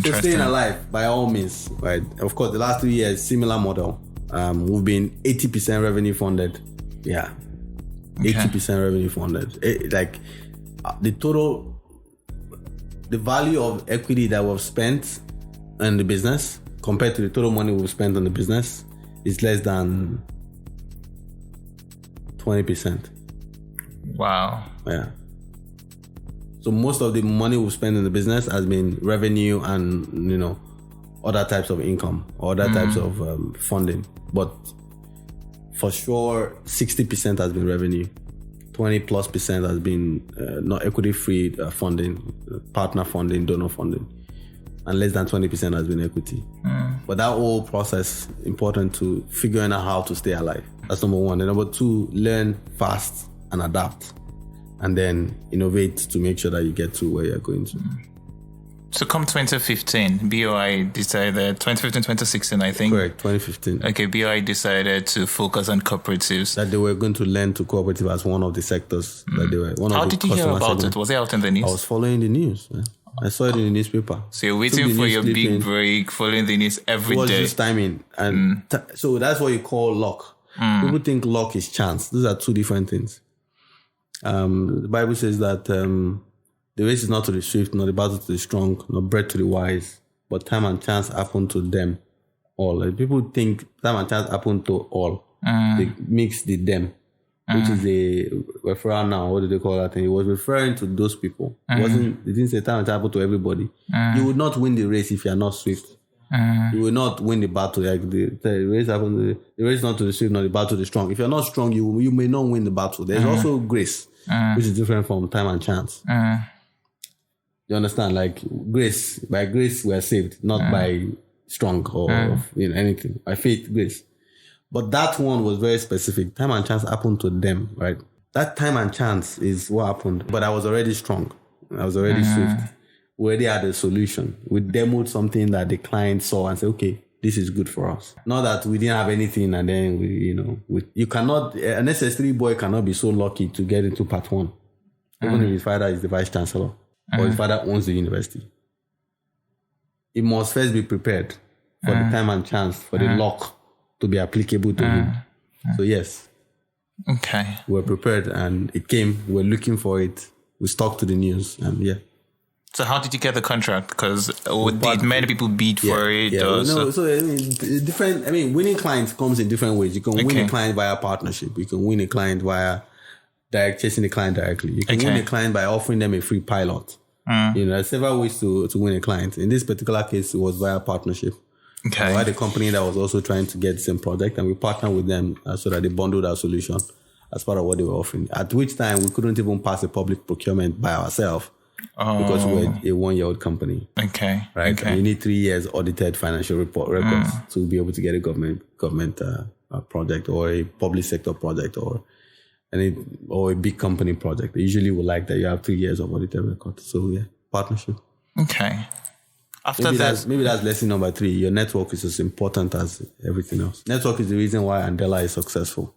A: So staying alive, by all means, right? Of course, the last 3 years, similar model. We've been 80% revenue funded. Yeah. Okay. 80% revenue funded. The value of equity that we've spent in the business compared to the total money we've spent on the business is less than 20%.
C: Wow.
A: Yeah. So most of the money we've spent in the business has been revenue and, other types of income or other types of funding. But for sure, 60% has been revenue. 20+% has been not equity-free funding, partner funding, donor funding. And less than 20% has been equity. But that whole process, important to figuring out how to stay alive. That's number one. And number two, learn fast and adapt. And then innovate to make sure that you get to where you're going to.
C: So come 2015, BOI decided, 2015, 2016, I think.
A: Correct, 2015.
C: Okay, BOI decided to focus on cooperatives.
A: That they were going to lend to cooperative as one of the sectors that they were.
C: How did you hear about it? Was it out in the news?
A: I was following the news. Yeah. I saw it in the newspaper.
C: So you're waiting for your big break, following the news every day.
A: It was just timing. And so that's what you call luck. People think luck is chance. Those are two different things. The Bible says that the race is not to the swift, nor the battle to the strong, nor bread to the wise, but time and chance happen to them all. Like people think time and chance happen to all. They mix the them, which is a referral now. What do they call that thing? It was referring to those people. It didn't say time and chance happen to everybody. You would not win the race if you are not swift. You will not win the battle. Like the race happens. The race is not to the swift, nor the battle to the strong. If you're not strong, you may not win the battle. There's also grace, which is different from time and chance. You understand? Like grace, by grace we are saved, not by strong or anything. By faith, grace. But that one was very specific. Time and chance happened to them, right? That time and chance is what happened. But I was already strong. I was already swift. We already had a solution. We demoed something that the client saw and said, okay, this is good for us. Not that we didn't have anything and then you cannot, an SS3 boy cannot be so lucky to get into part one. Even if his father is the vice chancellor or his father owns the university. He must first be prepared for the time and chance, for the luck to be applicable to him. So yes.
C: Okay.
A: We're prepared and it came. We're looking for it. We stuck to the news and yeah.
C: So how did you get the contract? Because did many people bid for it?
A: Yeah. So different. I mean, winning clients comes in different ways. You can win a client via partnership. You can win a client via chasing the client directly. You can win a client by offering them a free pilot. There's several ways to win a client. In this particular case, it was via partnership.
C: Okay.
A: We had a company that was also trying to get the same project, and we partnered with them so that they bundled our solution as part of what they were offering. At which time, we couldn't even pass a public procurement by ourselves. Because we're a 1-year-old company.
C: Okay.
A: Right.
C: Okay.
A: And you need 3 years audited financial records to be able to get a government project or a public sector project or a big company project. They usually would like that you have 3 years of audited records. So yeah, partnership.
C: Okay. After
A: maybe that's lesson number 3. Your network is as important as everything else. Network is the reason why Andela is successful.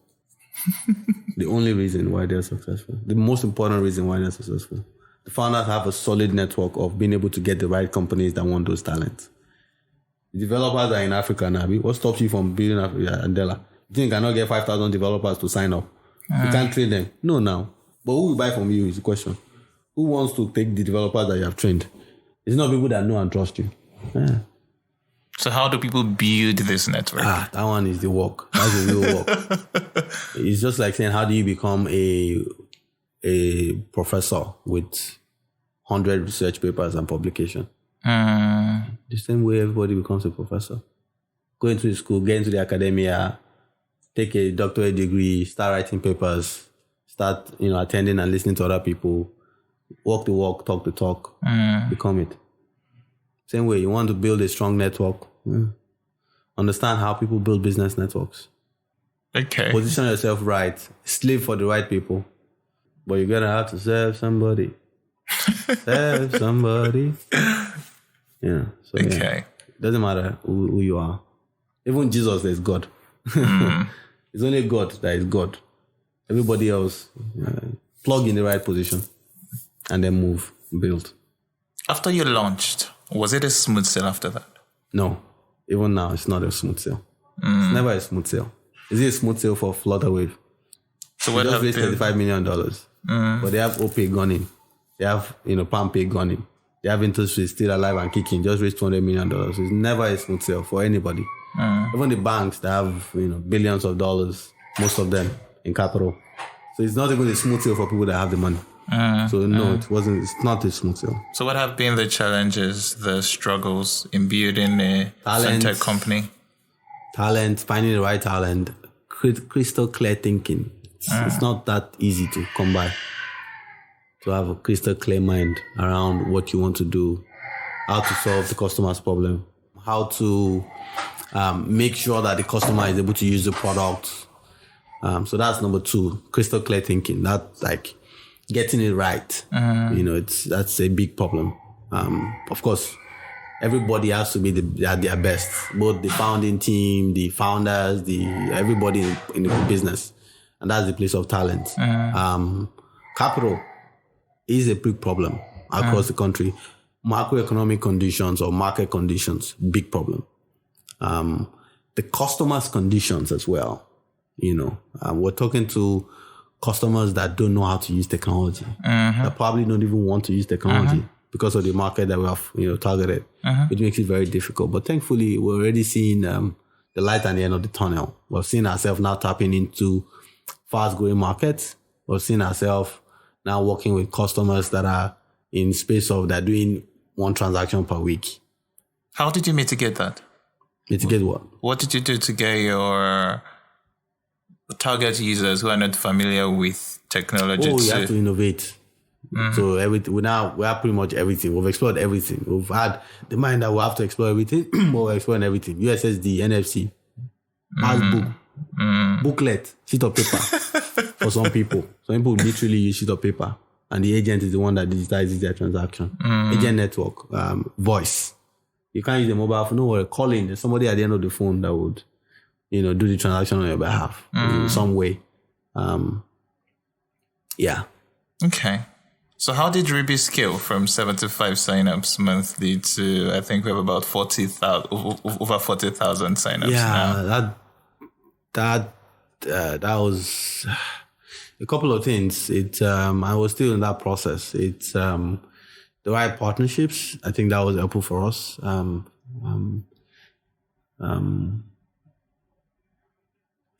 A: The only reason why they're successful. The most important reason why they're successful. The founders have a solid network of being able to get the right companies that want those talents. The developers are in Africa now. What stops you from building Andela? You think you cannot get 5,000 developers to sign up? You can't train them. No, now. But who will buy from you is the question. Who wants to take the developers that you have trained? It's not people that know and trust you. Yeah.
C: So how do people build this network?
A: That one is the work. That's the real work. It's just like saying, how do you become a professor with 100 research papers and publication? The same way everybody becomes a professor. Go into the school, get into the academia, take a doctorate degree, start writing papers, start attending and listening to other people, walk the walk, talk the talk, become it. Same way, you want to build a strong network. Understand how people build business networks.
C: Okay.
A: Position yourself right. Slave for the right people. But you're going to have to serve somebody. Serve somebody. Yeah. So,
C: okay.
A: It doesn't matter who you are. Even Jesus is God. It's only God that is God. Everybody else, plug in the right position and then move, build.
C: After you launched, was it a smooth sale after that?
A: No. Even now, it's not a smooth sale. It's never a smooth sale. Is it a smooth sale for Flutterwave?
C: So
A: they
C: what
A: just raised
C: happened?
A: $35 million. But they have OPay gone in. They have, PalmPay gone in. They have interest rates still alive and kicking. Just raised $200 million. So it's never a smooth sale for anybody. Even the banks that have, billions of dollars, most of them in capital. So it's not even a smooth sale for people that have the money. So no, it wasn't. It's not a smooth sale.
C: So what have been the challenges, the struggles in building a fintech company?
A: Talent, finding the right talent, crystal clear thinking. It's not that easy to come by. To have a crystal clear mind around what you want to do, how to solve the customer's problem, how to make sure that the customer is able to use the product. So that's number 2, crystal clear thinking. That's like getting it right. That's a big problem. Of course, everybody has to be at their best. Both the founding team, the founders, everybody in the business. And that's the place of talent. Capital is a big problem across the country. Macroeconomic conditions or market conditions, big problem. The customers' conditions as well. We're talking to customers that don't know how to use technology, that probably don't even want to use technology because of the market that we have, targeted, which makes it very difficult. But thankfully, we're already seeing the light at the end of the tunnel. We're seeing ourselves now tapping into fast-growing markets. We're seeing ourselves now working with customers that are in space of they're doing 1 transaction per week.
C: How did you mitigate that?
A: Mitigate what?
C: What did you do to get your target users who are not familiar with technology?
A: We have to innovate. So we have pretty much everything. We've explored everything. We've had the mind that we have to explore everything, but we're exploring everything. USSD, NFC, passbook, booklet, sheet of paper for some people. Some people literally use sheet of paper, and the agent is the one that digitizes their transaction. Agent network, voice. You can't use the mobile phone. No worry, calling. There's somebody at the end of the phone that would, do the transaction on your behalf in some way. Yeah.
C: Okay. So how did Ruby scale from 75 signups monthly to, I think we have about 40,000, over 40,000 signups now?
A: That was a couple of things. I was still in that process. It's the right partnerships. I think that was helpful for us.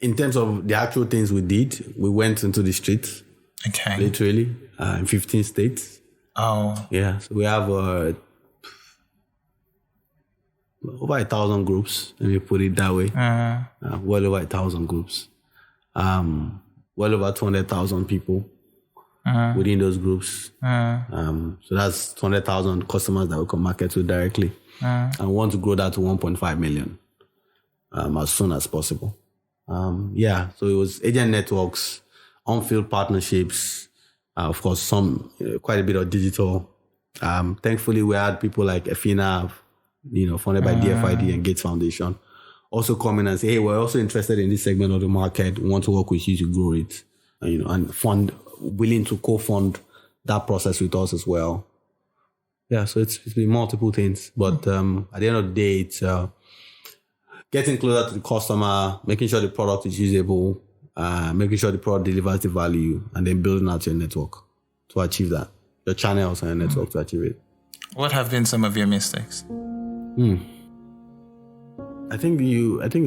A: In terms of the actual things we did, we went into the streets.
C: Okay.
A: Literally, in 15 states.
C: Oh.
A: Yeah. So we have over 1,000 groups, let me put it that way. Well over 1,000 groups. Well over 200,000 people within those groups. So that's 200,000 customers that we can market to directly. And we want to grow that to 1.5 million as soon as possible. So it was agent networks, on-field partnerships, of course, quite a bit of digital. Thankfully, we had people like Efina funded by DFID and Gates Foundation, also come in and say, hey, we're also interested in this segment of the market. We want to work with you to grow it, and willing to co-fund that process with us as well. Yeah, so it's been multiple things. But at the end of the day, it's getting closer to the customer, making sure the product is usable, making sure the product delivers the value, and then building out your network to achieve that. Your channels and your network to achieve it.
C: What have been some of your mistakes?
A: I think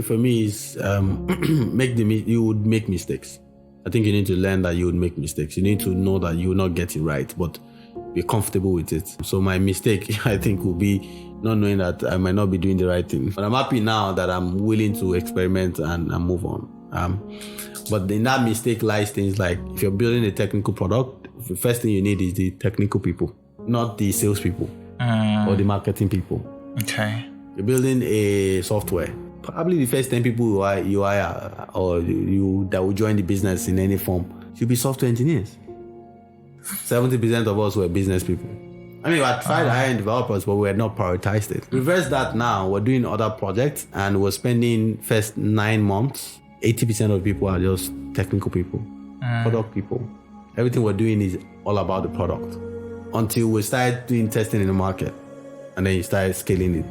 A: for me is you would make mistakes. I think you need to learn that you would make mistakes. You need to know that you will not get it right, but be comfortable with it. So my mistake, I think, will be not knowing that I might not be doing the right thing. But I'm happy now that I'm willing to experiment and move on. But in that mistake lies things like, if you're building a technical product, the first thing you need is the technical people, not the salespeople or the marketing people.
C: Okay.
A: You're building a software. Probably the first 10 people you hire or you that will join the business in any form should be software engineers. 70% of us were business people. I mean, we had tried hiring developers, but we had not prioritized it. Reverse that now. We're doing other projects and we're spending first 9 months. 80% of people are just technical people, product people. Everything we're doing is all about the product until we start doing testing in the market. And then you start scaling it,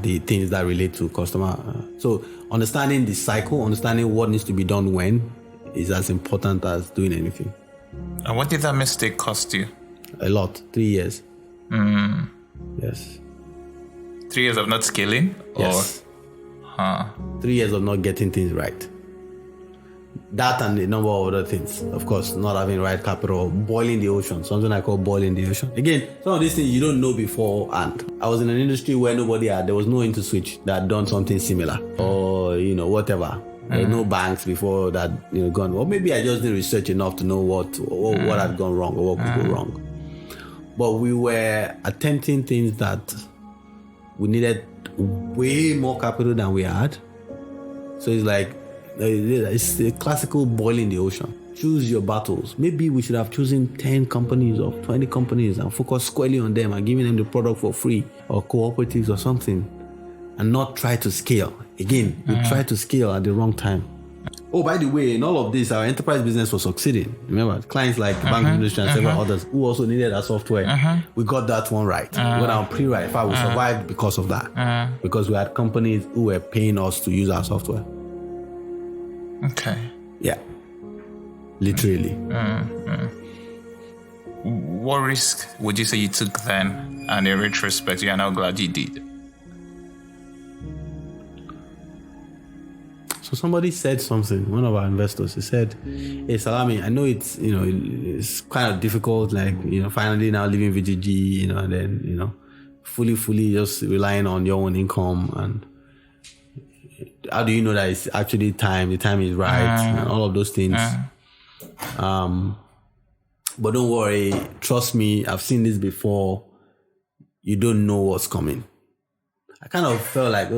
A: the things that relate to customer. So understanding the cycle, understanding what needs to be done when is as important as doing anything.
C: And what did that mistake cost you?
A: A lot. 3 years. Yes.
C: 3 years of not scaling?
A: Yes. 3 years of not getting things right. That and a number of other things. Of course, not having right capital, boiling the ocean, something I call boiling the ocean. Again, some of these things you don't know beforehand. I was in an industry where there was no IntoSwitch that had done something similar or, whatever. There were no banks before that, gone. Or maybe I just didn't research enough to know what had gone wrong or what could go wrong. But we were attempting things that we needed way more capital than we had. So it's like, it's a classical boiling the ocean. Choose your battles. Maybe we should have chosen 10 companies or 20 companies and focus squarely on them and giving them the product for free, or cooperatives or something, and not try to scale. Again, we try to scale at the wrong time. Oh, by the way, in all of this, our enterprise business was succeeding. Remember, clients like Bank Industry and several others who also needed our software. We got that one right. We got our pre-write. In fact, we survived because of that. Because we had companies who were paying us to use our software.
C: Okay.
A: Yeah. Literally.
C: What risk would you say you took then? And in retrospect, you are now glad you did?
A: So somebody said something, one of our investors, he said, hey, Salami, I know it's, it's kind of difficult, like, finally now leaving VGG, and then, fully just relying on your own income. And how do you know that it's actually the time is right, and all of those things. But don't worry, trust me, I've seen this before. You don't know what's coming. I kind of felt like,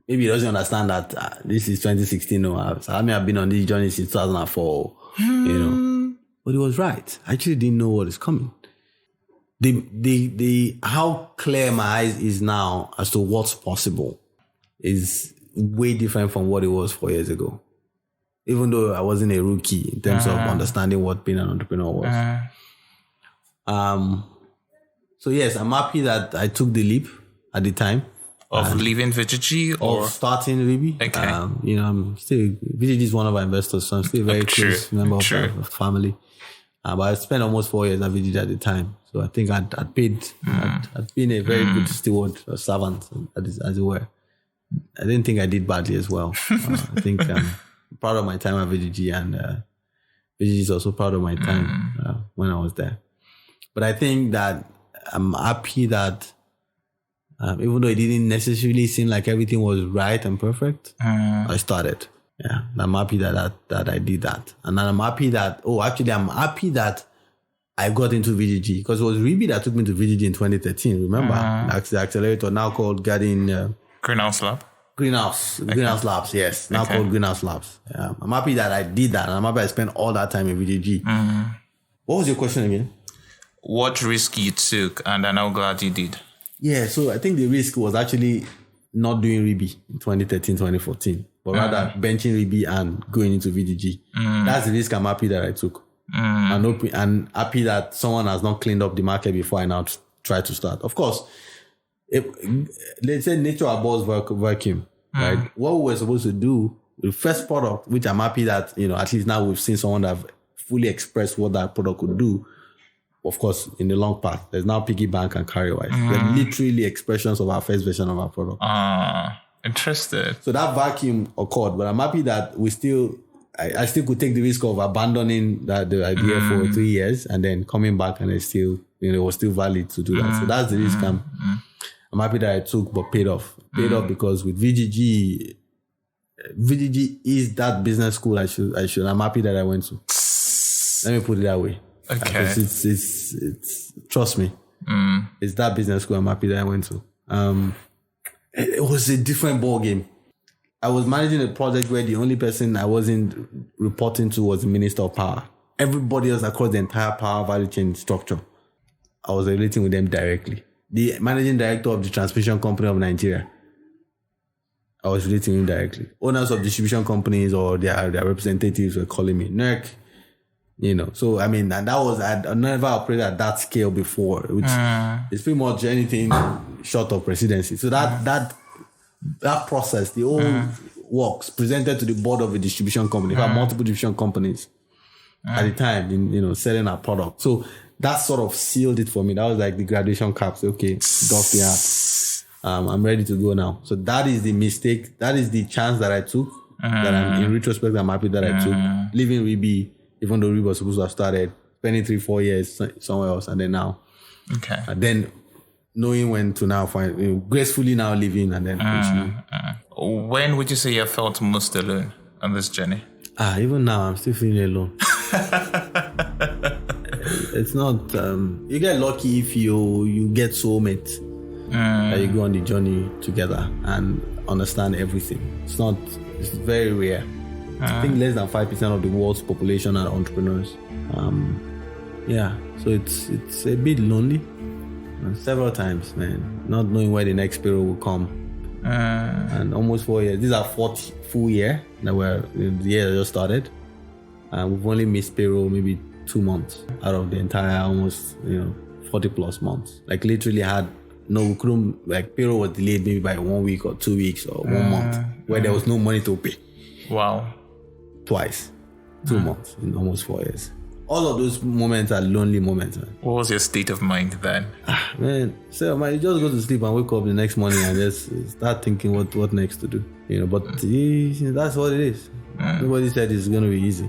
A: maybe he doesn't understand that this is 2016. I've been on this journey since 2004, But he was right. I actually didn't know what is coming. The how clear my eyes is now as to what's possible is way different from what it was 4 years ago. Even though I wasn't a rookie in terms of understanding what being an entrepreneur was. So yes, I'm happy that I took the leap at the time.
C: Of leaving VGG or?
A: Of starting Ribi.
C: Okay.
A: I'm still, VGG is one of our investors, so I'm still a very close member of the family. But I spent almost 4 years at VGG at the time. So I think I'd been a very good steward or servant, as it were. I didn't think I did badly as well. I think I'm proud of my time at VGG, and VGG is also proud of my time when I was there. But I think that I'm happy that even though it didn't necessarily seem like everything was right and perfect, I started. Yeah, and I'm happy that I did that. And then I'm happy that, I'm happy that I got into VGG, because it was Ribi that took me to VGG in 2013. Remember? The accelerator, now called
C: Greenhouse Lab?
A: Greenhouse Labs, yes. Now called Greenhouse Labs. Yeah. I'm happy that I did that, and I'm happy I spent all that time in VGG. What was your question again?
C: What risk you took, and I'm now glad you did.
A: Yeah, so I think the risk was actually not doing Ribi in 2013, 2014, but rather benching Ribi and going into VDG. That's the risk I'm happy that I took. And happy that someone has not cleaned up the market before I now try to start. Of course, let's say nature abhors vacuum, right? What we were supposed to do, the first product, which I'm happy that, at least now we've seen someone that have fully expressed what that product could do. Of course, in the long path, there's now Piggy Bank and Carrywise. They're literally expressions of our first version of our product.
C: Interested.
A: So that vacuum occurred, but I'm happy that I still could take the risk of abandoning the idea for 3 years and then coming back, and it was still valid to do that. So that's the risk I'm happy that I took, but paid off. Paid off because with VDG is that business school I'm happy that I went to. Let me put it that way.
C: Okay.
A: It's trust me. It's that business school I'm happy that I went to. It was a different ball game. I was managing a project where the only person I wasn't reporting to was the Minister of Power. Everybody else across the entire power value chain structure, I was relating with them directly. The managing director of the transmission company of Nigeria, I was relating with him directly. Owners of distribution companies or their representatives were calling me, NERC. So I mean, and that was, I'd never operated at that scale before, which is pretty much anything short of presidency. So that process, the whole works presented to the board of a distribution company. We have multiple distribution companies at the time, selling our product. So that sort of sealed it for me. That was like the graduation cap. So, okay, doff the hat. I'm ready to go now. So that is the mistake. That is the chance that I took. That in retrospect, I'm happy that I took. Leaving Ribi, even though Ribi was supposed to have started, spending 3-4 years somewhere else, and then now.
C: Okay.
A: And then knowing when to now find, gracefully now leaving and then continue.
C: When would you say you felt most alone on this journey?
A: Even now, I'm still feeling alone. It's not, you get lucky if you get soulmates that you go on the journey together and understand everything. It's very rare. I think less than 5% of the world's population are entrepreneurs. So it's a bit lonely. Several times, man, not knowing where the next payroll will come. And almost 4 years. These are 4th full year that the year that just started. We've only missed payroll maybe 2 months out of the entire almost 40 plus months. Like literally we couldn't, like payroll was delayed maybe by 1 week or 2 weeks or 1 month where there was no money to pay.
C: Wow.
A: Twice. 2 months in almost 4 years. All of those moments are lonely moments, man.
C: What was your state of mind then?
A: Man, so you just go to sleep and wake up the next morning and just start thinking what next to do. But that's what it is. Nobody said it's going to be easy.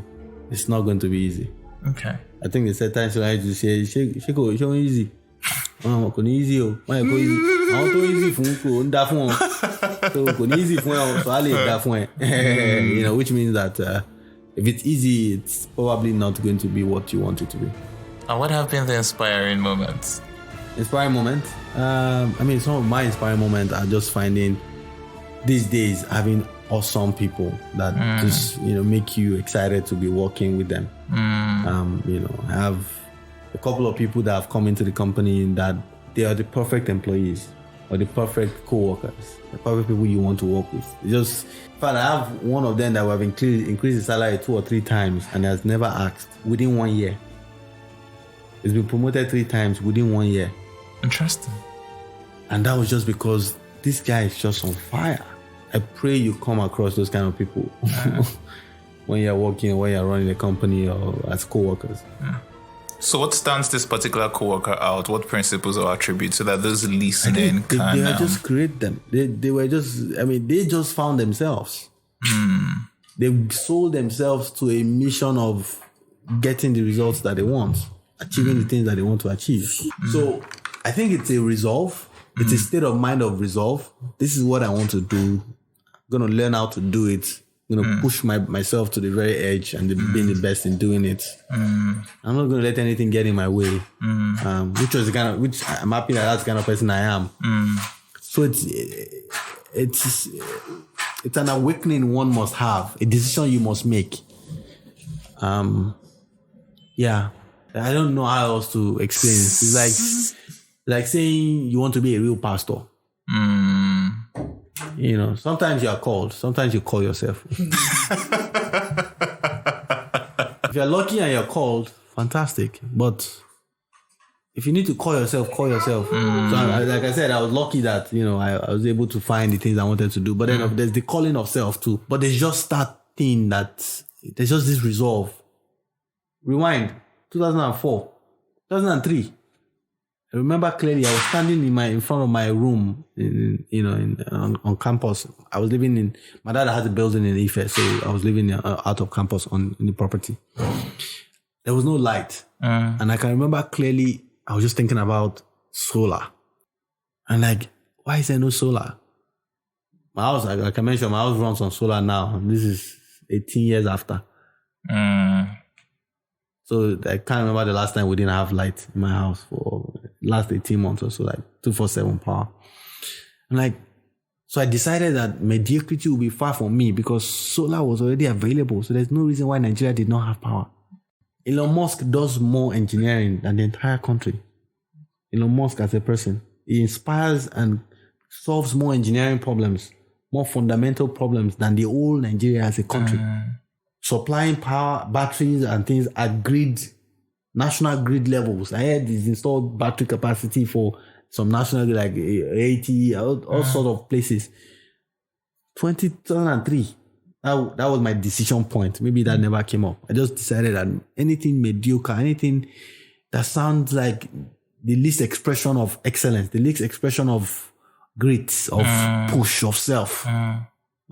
A: It's not going to be easy.
C: Okay.
A: I think they said times when I just say, Sheko, show me easy. Easy. Why go easy? I want to easy for so easy for so I which means that if it's easy, it's probably not going to be what you want it to be.
C: And what have been the inspiring moments?
A: Inspiring moments? Some of my inspiring moments are just finding these days having awesome people that just make you excited to be working with them. I have a couple of people that have come into the company that they are the perfect employees or the perfect co-workers, the perfect people you want to work with. Just, in fact, I have one of them that we have increased his salary 2 or 3 times and has never asked within 1 year. He's been promoted 3 times within 1 year.
C: Interesting.
A: And that was just because this guy is just on fire. I pray you come across those kind of people when you're working, when you're running a company or as co-workers.
C: So what stands this particular co-worker out? What principles or attributes so that those listening can...
A: They just create them. They were just, they just found themselves. They sold themselves to a mission of getting the results that they want, achieving the things that they want to achieve. So I think it's a resolve. It's a state of mind of resolve. This is what I want to do. I'm going to learn how to do it. I'm going to push myself to the very edge and being the best in doing it. I'm not going to let anything get in my way. Which I'm happy that that's the kind of person I am. So it's an awakening one must have, a decision you must make. I don't know how else to explain it. It's Like saying you want to be a real pastor. You know, sometimes you are called, sometimes you call yourself. If you're lucky and you're called, fantastic. But if you need to call yourself, call yourself. So like I said, I was lucky that, you know, I was able to find the things I wanted to do. But then there's the calling of self too. But there's just that thing that there's just this resolve. Rewind, 2004, 2003. I remember clearly I was standing in front of my room, on campus. I was living in, my dad had a building in Ife, so I was living out of campus in the property. There was no light. And I can remember clearly, I was just thinking about solar. And like, why is there no solar? My house, like I mentioned, my house runs on solar now. And this is 18 years after. So I can't remember the last time we didn't have light in my house for the last 18 months or so, like 247 power. And like, so I decided that mediocrity would be far from me because solar was already available. So there's no reason why Nigeria did not have power. Elon Musk does more engineering than the entire country. Elon Musk as a person, he inspires and solves more engineering problems, more fundamental problems than the whole Nigeria as a country. Supplying power, batteries and things at national grid levels. I heard he's installed battery capacity for some national grid, like 80, all sort of places. 2003, that was my decision point. Maybe that never came up. I just decided that anything mediocre, anything that sounds like the least expression of excellence, the least expression of grit, of push, of self,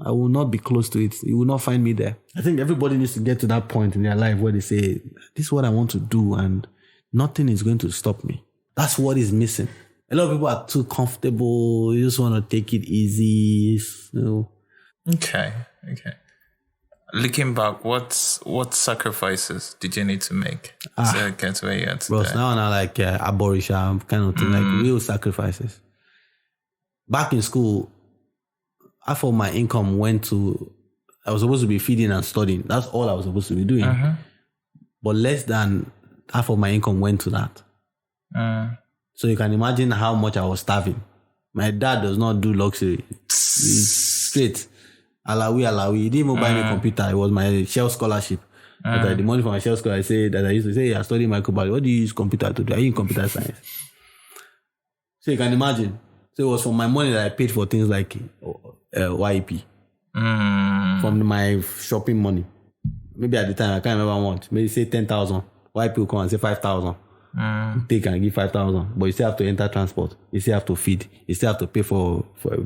A: I will not be close to it. You will not find me there. I think everybody needs to get to that point in their life where they say, this is what I want to do and nothing is going to stop me. That's what is missing. A lot of people are too comfortable. You just want to take it easy. You know.
C: Okay. Looking back, what sacrifices did you need to make to get to where you are today?
A: Bro, now like abolisha kind of thing, like real sacrifices. Back in school, half of my income went to, I was supposed to be feeding and studying. That's all I was supposed to be doing. But less than half of my income went to that. So you can imagine how much I was starving. My dad does not do luxury. He's straight. Alawi. He didn't even buy me a computer. It was my Shell scholarship. But the money for my Shell scholarship, I used to say, I studied microbiology. What do you use computer to do? Are you in computer science? So you can imagine. So it was from my money that I paid for things like YEP. From my shopping money. Maybe at the time, I can't remember what. Maybe say 10,000. YEP will come and say 5,000. Take and give 5,000. But you still have to enter transport. You still have to feed. You still have to pay for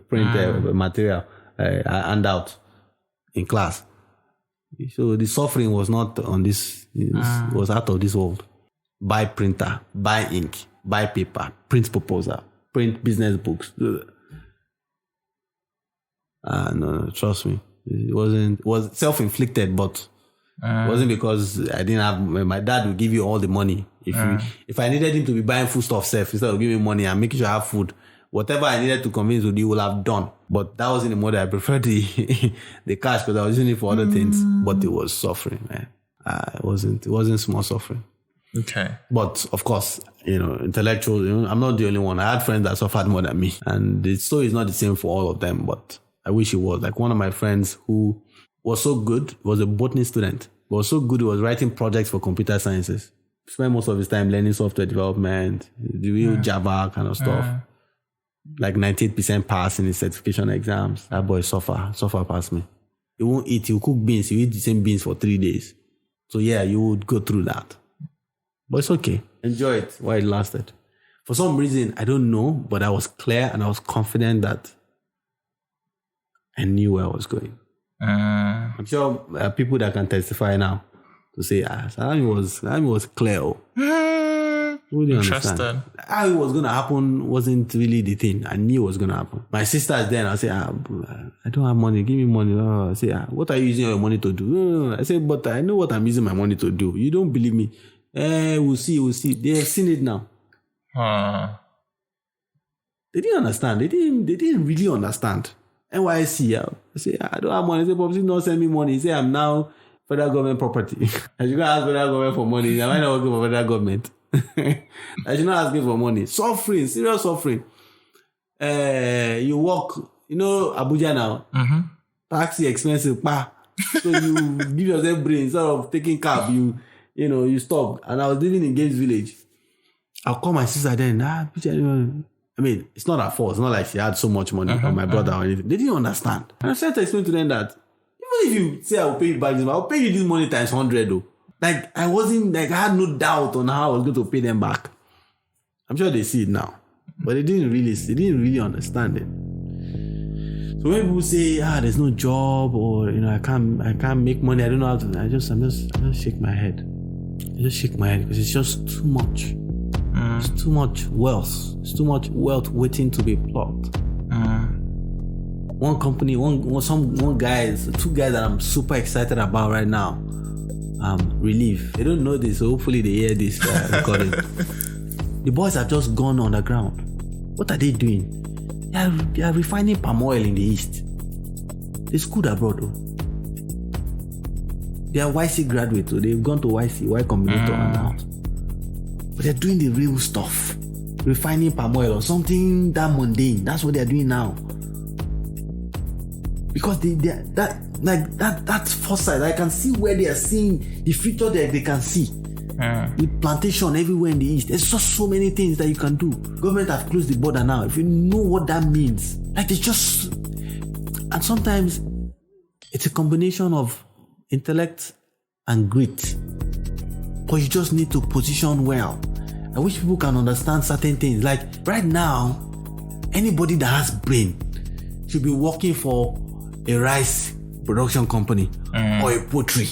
A: print material, handout in class. So the suffering was not on this, it was out of this world. Buy printer, buy ink, buy paper, print proposal, print business books. No, trust me. It was self-inflicted, but it wasn't because I didn't have, my dad would give you all the money. If I needed him to be buying food stuff self, instead of giving me money and making sure I have food, whatever I needed to convince you, will have done. But that wasn't the model. I preferred the cash because I was using it for other things. But it was suffering, man. It wasn't small suffering.
C: Okay.
A: But of course, intellectual, I'm not the only one. I had friends that suffered more than me. And the story is not the same for all of them, but I wish it was. Like one of my friends who was so good, was a botany student, but was so good, he was writing projects for computer sciences. Spent most of his time learning software development, the real Java kind of stuff. Like 98% pass in his certification exams. That boy suffer past me. He won't eat, he'll cook beans, he'll eat the same beans for 3 days. So yeah, you would go through that. But it's okay. Enjoy it while it lasted. For some reason, I don't know, but I was clear and I was confident that I knew where I was going. I'm sure there are people that can testify now to say, Salami was clear. Really understand. How it was going to happen wasn't really the thing. I knew it was going to happen. My sister is there and I say, I don't have money. Give me money. I say, what are you using your money to do? No. I say, but I know what I'm using my money to do. You don't believe me. We'll see. They have seen it now. They didn't understand. They didn't really understand. NYSC, I say, I don't have money. I say, Pops, you don't send me money. He say, I'm now federal government property. I should go ask federal government for money. Am I not working for federal government? I should not ask me for money. Suffering, serious suffering. You walk, Abuja now. Taxi expensive, so you give yourself brain instead of taking cab. You stop. And I was living in Games Village. I'll call my sister then. I mean, it's not her fault. It's not like she had so much money or my brother or anything. They didn't understand. And I started to explain to them that even if you say I'll pay you back, I'll pay you this money times 100 though. Like I had no doubt on how I was going to pay them back. I'm sure they see it now. But they didn't really understand it. So when people say, there's no job or I can't make money, I don't know how to, I just shake my head. I just shake my head because it's just too much. It's too much wealth. It's too much wealth waiting to be plucked. One company, two guys that I'm super excited about right now. Relief. They don't know this, so hopefully they hear this recording. The boys have just gone underground. What are they doing? They are refining palm oil in the east. They schooled abroad though. They are YC graduates, so they've gone to YC, Y Combinator and out. But they're doing the real stuff. Refining palm oil or something that mundane. That's what they're doing now. Because that's foresight. I can see where they are seeing the future that they can see. With plantation everywhere in the east. There's just so many things that you can do. Government have closed the border now. If you know what that means. Like they just... And sometimes it's a combination of intellect and grit. But you just need to position well. I wish people can understand certain things. Like right now, anybody that has brain should be working for a rice production company or a poultry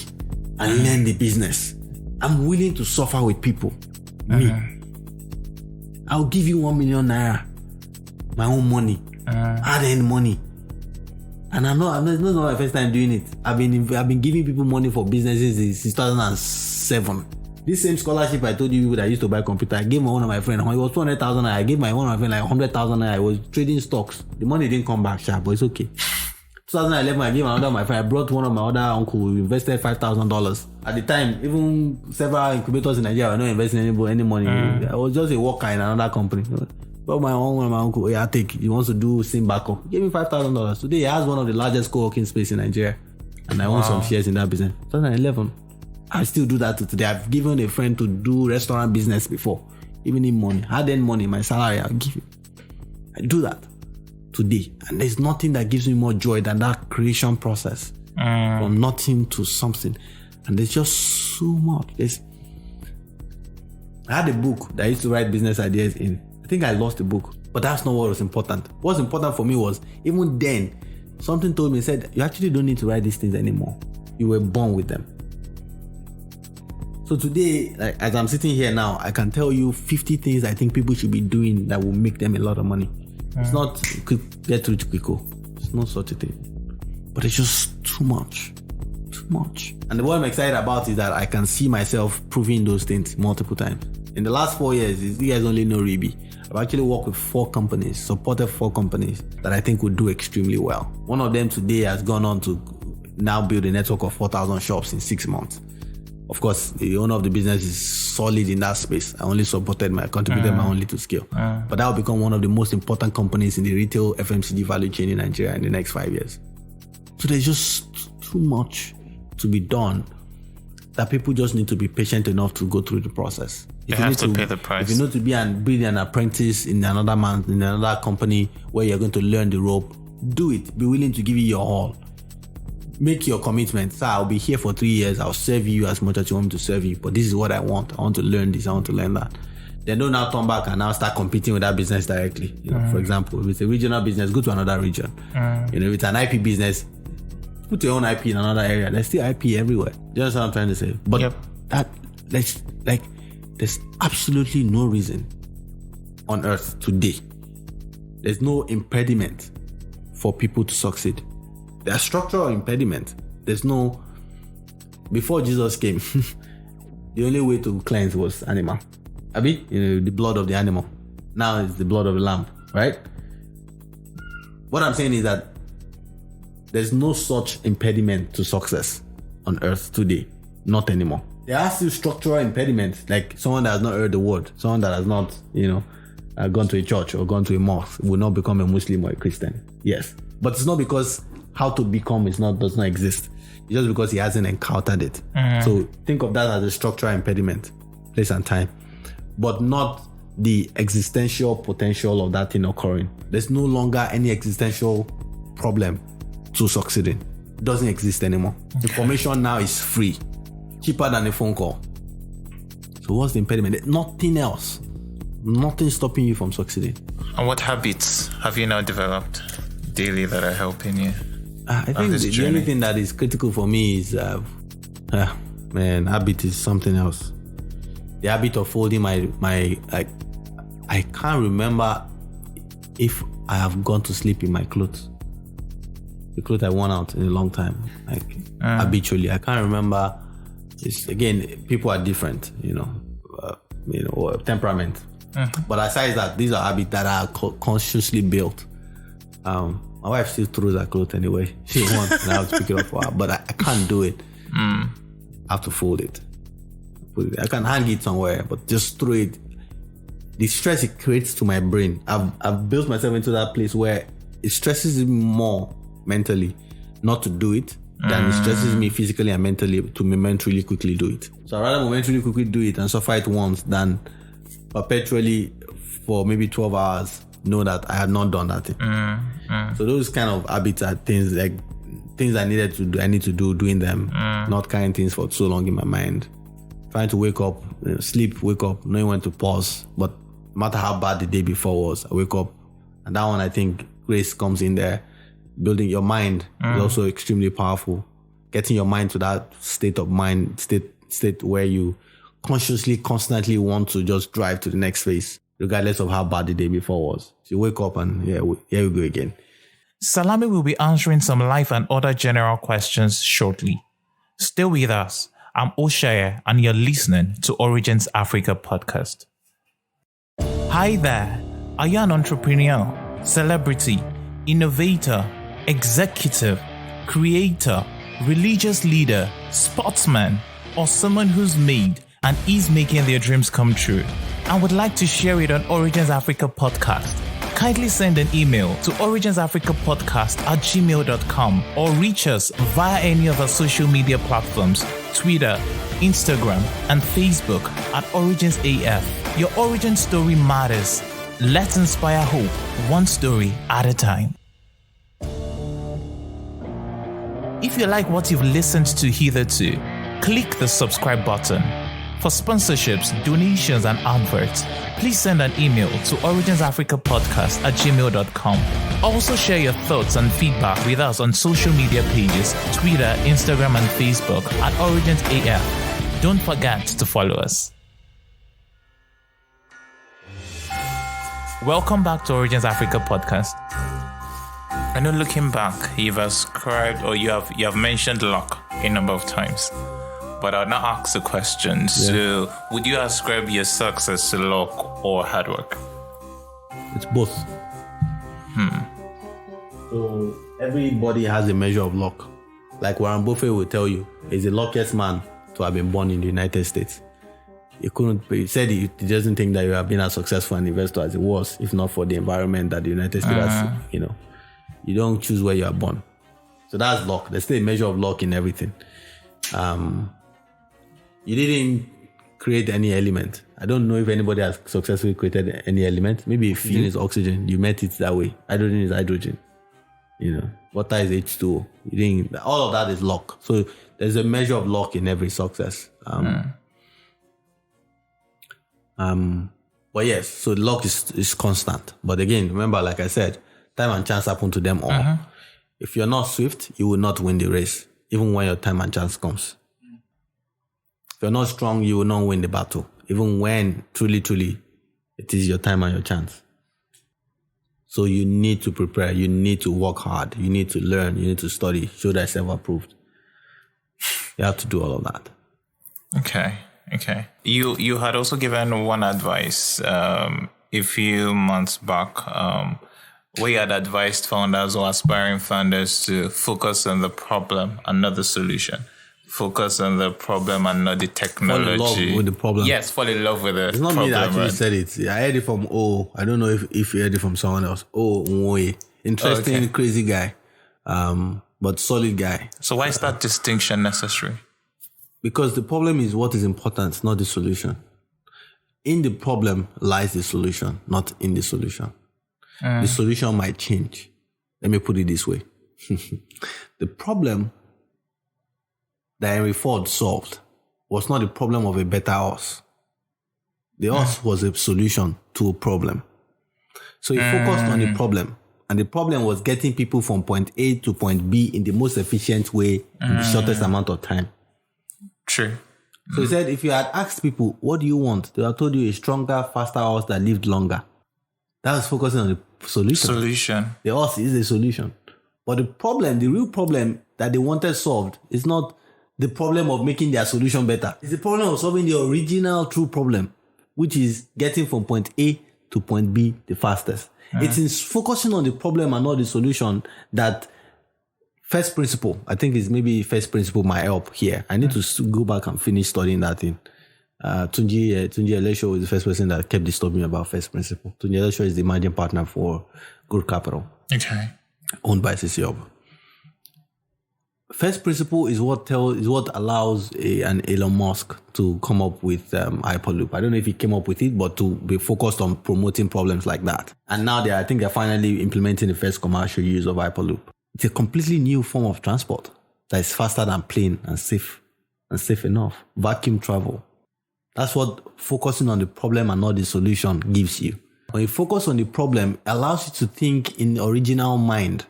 A: and learn the business. I'm willing to suffer with people. Me. I'll give you 1 million naira. My own money. Hard-earned money. And it's not my first time doing it. I've been giving people money for businesses since 2007. This same scholarship I told you that I used to buy computer, I gave one of my friends. It was 200,000. I gave one of my friends like 100,000. I was trading stocks. The money didn't come back sharp, but it's okay. 2011, I gave another of my friend. I brought one of my other uncle. We invested $5,000. At the time, even several incubators in Nigeria were not investing any money. I was just a worker in another company. But one of my uncle, he wants to do SIM backup. He gave me $5,000. Today, he has one of the largest co-working space in Nigeria. And I own some shares in that business. 2011. I still do that today. I've given a friend to do restaurant business before. Giving him money. Hard-earned money, my salary, I'll give him. I do that today. And there's nothing that gives me more joy than that creation process. From nothing to something. And there's just so much. I had a book that I used to write business ideas in. I think I lost the book. But that's not what was important. What's important for me was, even then, something told me, said, you actually don't need to write these things anymore. You were born with them. So today, as I'm sitting here now, I can tell you 50 things I think people should be doing that will make them a lot of money. It's not get rich quick. It's not such a thing. But it's just too much. Too much. And what I'm excited about is that I can see myself proving those things multiple times. In the last 4 years, you guys only know Ribi. I've actually worked with 4 companies, supported 4 companies that I think would do extremely well. One of them today has gone on to now build a network of 4,000 shops in 6 months. Of course, the owner of the business is solid in that space. I only contributed my own little skill. But that will become one of the most important companies in the retail FMCG value chain in Nigeria in the next 5 years. So there's just too much to be done that people just need to be patient enough to go through the process.
C: You have to pay the price.
A: If you need to be an apprentice in another company where you're going to learn the rope, do it. Be willing to give it your all. Make your commitment. Sir, I'll be here for 3 years. I'll serve you as much as you want me to serve you. But this is what I want. I want to learn this. I want to learn that. Then don't now turn back and now start competing with that business directly. For example, if it's a regional business, go to another region. If it's an IP business, put your own IP in another area. There's still IP everywhere. Do you understand what I'm trying to say? But there's absolutely no reason on earth today. There's no impediment for people to succeed. There are structural impediments. There's no... Before Jesus came, the only way to cleanse was animal. The blood of the animal. Now it's the blood of the lamb, right? What I'm saying is that there's no such impediment to success on earth today. Not anymore. There are still structural impediments, like someone that has not heard the word, someone that has not, gone to a church or gone to a mosque will not become a Muslim or a Christian. Yes. But it's not because how to become does not exist. It's just because he hasn't encountered it. So think of that as a structural impediment, place and time, but not the existential potential of that thing occurring. There's no longer any existential problem to succeeding. It doesn't exist anymore. Information now is free, cheaper than a phone call. So what's the impediment? Nothing else. Nothing stopping you from succeeding.
C: And what habits have you now developed daily that are helping you?
A: I think the only thing that is critical for me is, habit is something else. The habit of folding I can't remember if I have gone to sleep in my clothes. The clothes I worn out in a long time, habitually. I can't remember. Again, people are different, or temperament. But aside that, these are habits that are consciously built. My wife still throws her clothes anyway. She wants, and I have to pick it up for her. But I can't do it. I have to fold it. I can hang it somewhere, but just throw it. The stress it creates to my brain, I've built myself into that place where it stresses me more mentally not to do it than it stresses me physically and mentally to momentarily quickly do it. So I'd rather momentarily quickly do it and suffer it once than perpetually for maybe 12 hours know that I had not done that thing. So those kind of habits are things I needed to do. I need to do doing them, not carrying things for so long in my mind. Trying to wake up, sleep, wake up, knowing when to pause. But no matter how bad the day before was, I wake up. And that one, I think grace comes in there. Building your mind is also extremely powerful. Getting your mind to that state of mind, state where you consciously, constantly want to just drive to the next phase, regardless of how bad the day before was. So you wake up and here we go again.
C: Salami will be answering some life and other general questions shortly. Stay with us. I'm Oshaya, and you're listening to Origins Africa podcast. Hi there. Are you an entrepreneur, celebrity, innovator, executive, creator, religious leader, sportsman, or someone who's made and is making their dreams come true and would like to share it on Origins Africa podcast? Kindly send an email to originsafricapodcast@gmail.com or reach us via any of our social media platforms, Twitter, Instagram, and Facebook at OriginsAF. Your origin story matters. Let's inspire hope, one story at a time. If you like what you've listened to hitherto, click the subscribe button. For sponsorships, donations, and adverts, please send an email to originsafricapodcast@gmail.com. Also share your thoughts and feedback with us on social media pages, Twitter, Instagram, and Facebook at OriginsAF. Don't forget to follow us. Welcome back to Origins Africa podcast. I know looking back, you've ascribed or you have mentioned luck a number of times. But I'll not ask the question. So, would you ascribe your success to luck or hard work?
A: It's both. So, everybody has a measure of luck. Like Warren Buffett will tell you, he's the luckiest man to have been born in the United States. He said he doesn't think that you have been as successful an investor as he was, if not for the environment that the United States has, You don't choose where you are born. So that's luck. There's still a measure of luck in everything. You didn't create any element. I don't know if anybody has successfully created any element. Maybe if oxygen is oxygen, you met it that way. Hydrogen is hydrogen. Water is H2O. All of that is luck. So there's a measure of luck in every success. But yes, so luck is constant. But again, remember, like I said, time and chance happen to them all. If you're not swift, you will not win the race, even when your time and chance comes. If you're not strong, you will not win the battle, even when truly it is your time and your chance. So you need to prepare. You need to work hard. You need to learn. You need to study. Show that self-approved. You have to do all of that.
C: Okay. You had also given one advice a few months back where you had advised founders or aspiring founders to focus on the problem and not the solution. focus on the problem and not the
A: Fall
C: technology.
A: in love with the problem.
C: Yes, fall in love with the
A: It's not
C: problem.
A: me that actually
C: right?
A: said it. I heard it from I don't know if you heard it from someone else. Nwoye. Interesting,
C: Okay.
A: crazy guy. But solid guy.
C: So why is that distinction necessary?
A: Because the problem is what is important, not the solution. In the problem lies the solution, not in the solution. The solution might change. Let me put it this way. The problem that Henry Ford solved was not the problem of a better us. The us was a solution to a problem. So he focused on the problem. And the problem was getting people from point A to point B in the most efficient way in the shortest amount of time.
C: True.
A: So he said, if you had asked people, what do you want? They would have told you a stronger, faster horse that lived longer. That was focusing on the solution.
C: Solution.
A: The horse is a solution. But the problem, the real problem that they wanted solved is not the problem of making their solution better. It's the problem of solving the original true problem, which is getting from point A to point B the fastest. It's in focusing on the problem and not the solution that first principle, I think is maybe first principle might help here. I need to go back and finish studying that thing. Tunji Elisho is the first person that kept disturbing me about first principle. Tunji Elisho is the managing partner for Good Capital,
C: Okay.
A: owned by CCOB. First principle is what allows an Elon Musk to come up with Hyperloop. I don't know if he came up with it, but to be focused on promoting problems like that. And now I think they're finally implementing the first commercial use of Hyperloop. It's a completely new form of transport that is faster than plane and safe enough. Vacuum travel. That's what focusing on the problem and not the solution gives you. When you focus on the problem, it allows you to think in the original mind.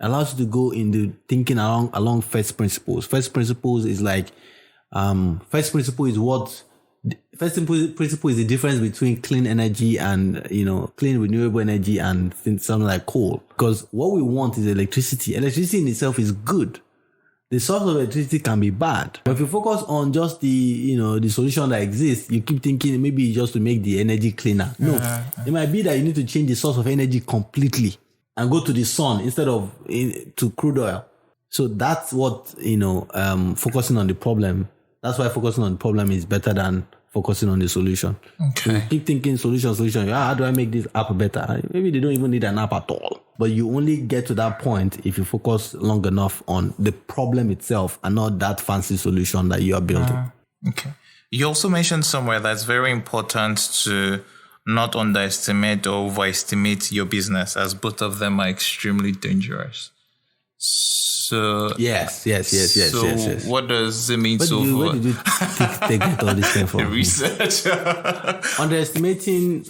A: Allows you to go into thinking along first principles. First principles is like, first principle is the difference between clean energy and, clean renewable energy and something like coal. Because what we want is electricity. Electricity in itself is good. The source of electricity can be bad. But if you focus on just the solution that exists, you keep thinking maybe it's just to make the energy cleaner. No, it might be that you need to change the source of energy completely and go to the sun instead of to crude oil. So that's what, focusing on the problem. That's why focusing on the problem is better than focusing on the solution.
C: Okay.
A: So you keep thinking solution. How do I make this app better? Maybe they don't even need an app at all. But you only get to that point if you focus long enough on the problem itself and not that fancy solution that you are building.
C: Okay. You also mentioned somewhere that's very important to not underestimate or overestimate your business, as both of them are extremely dangerous. So
A: Yes.
C: So what does it mean?
A: Where did you get all this thing from?
C: Research.
A: Underestimating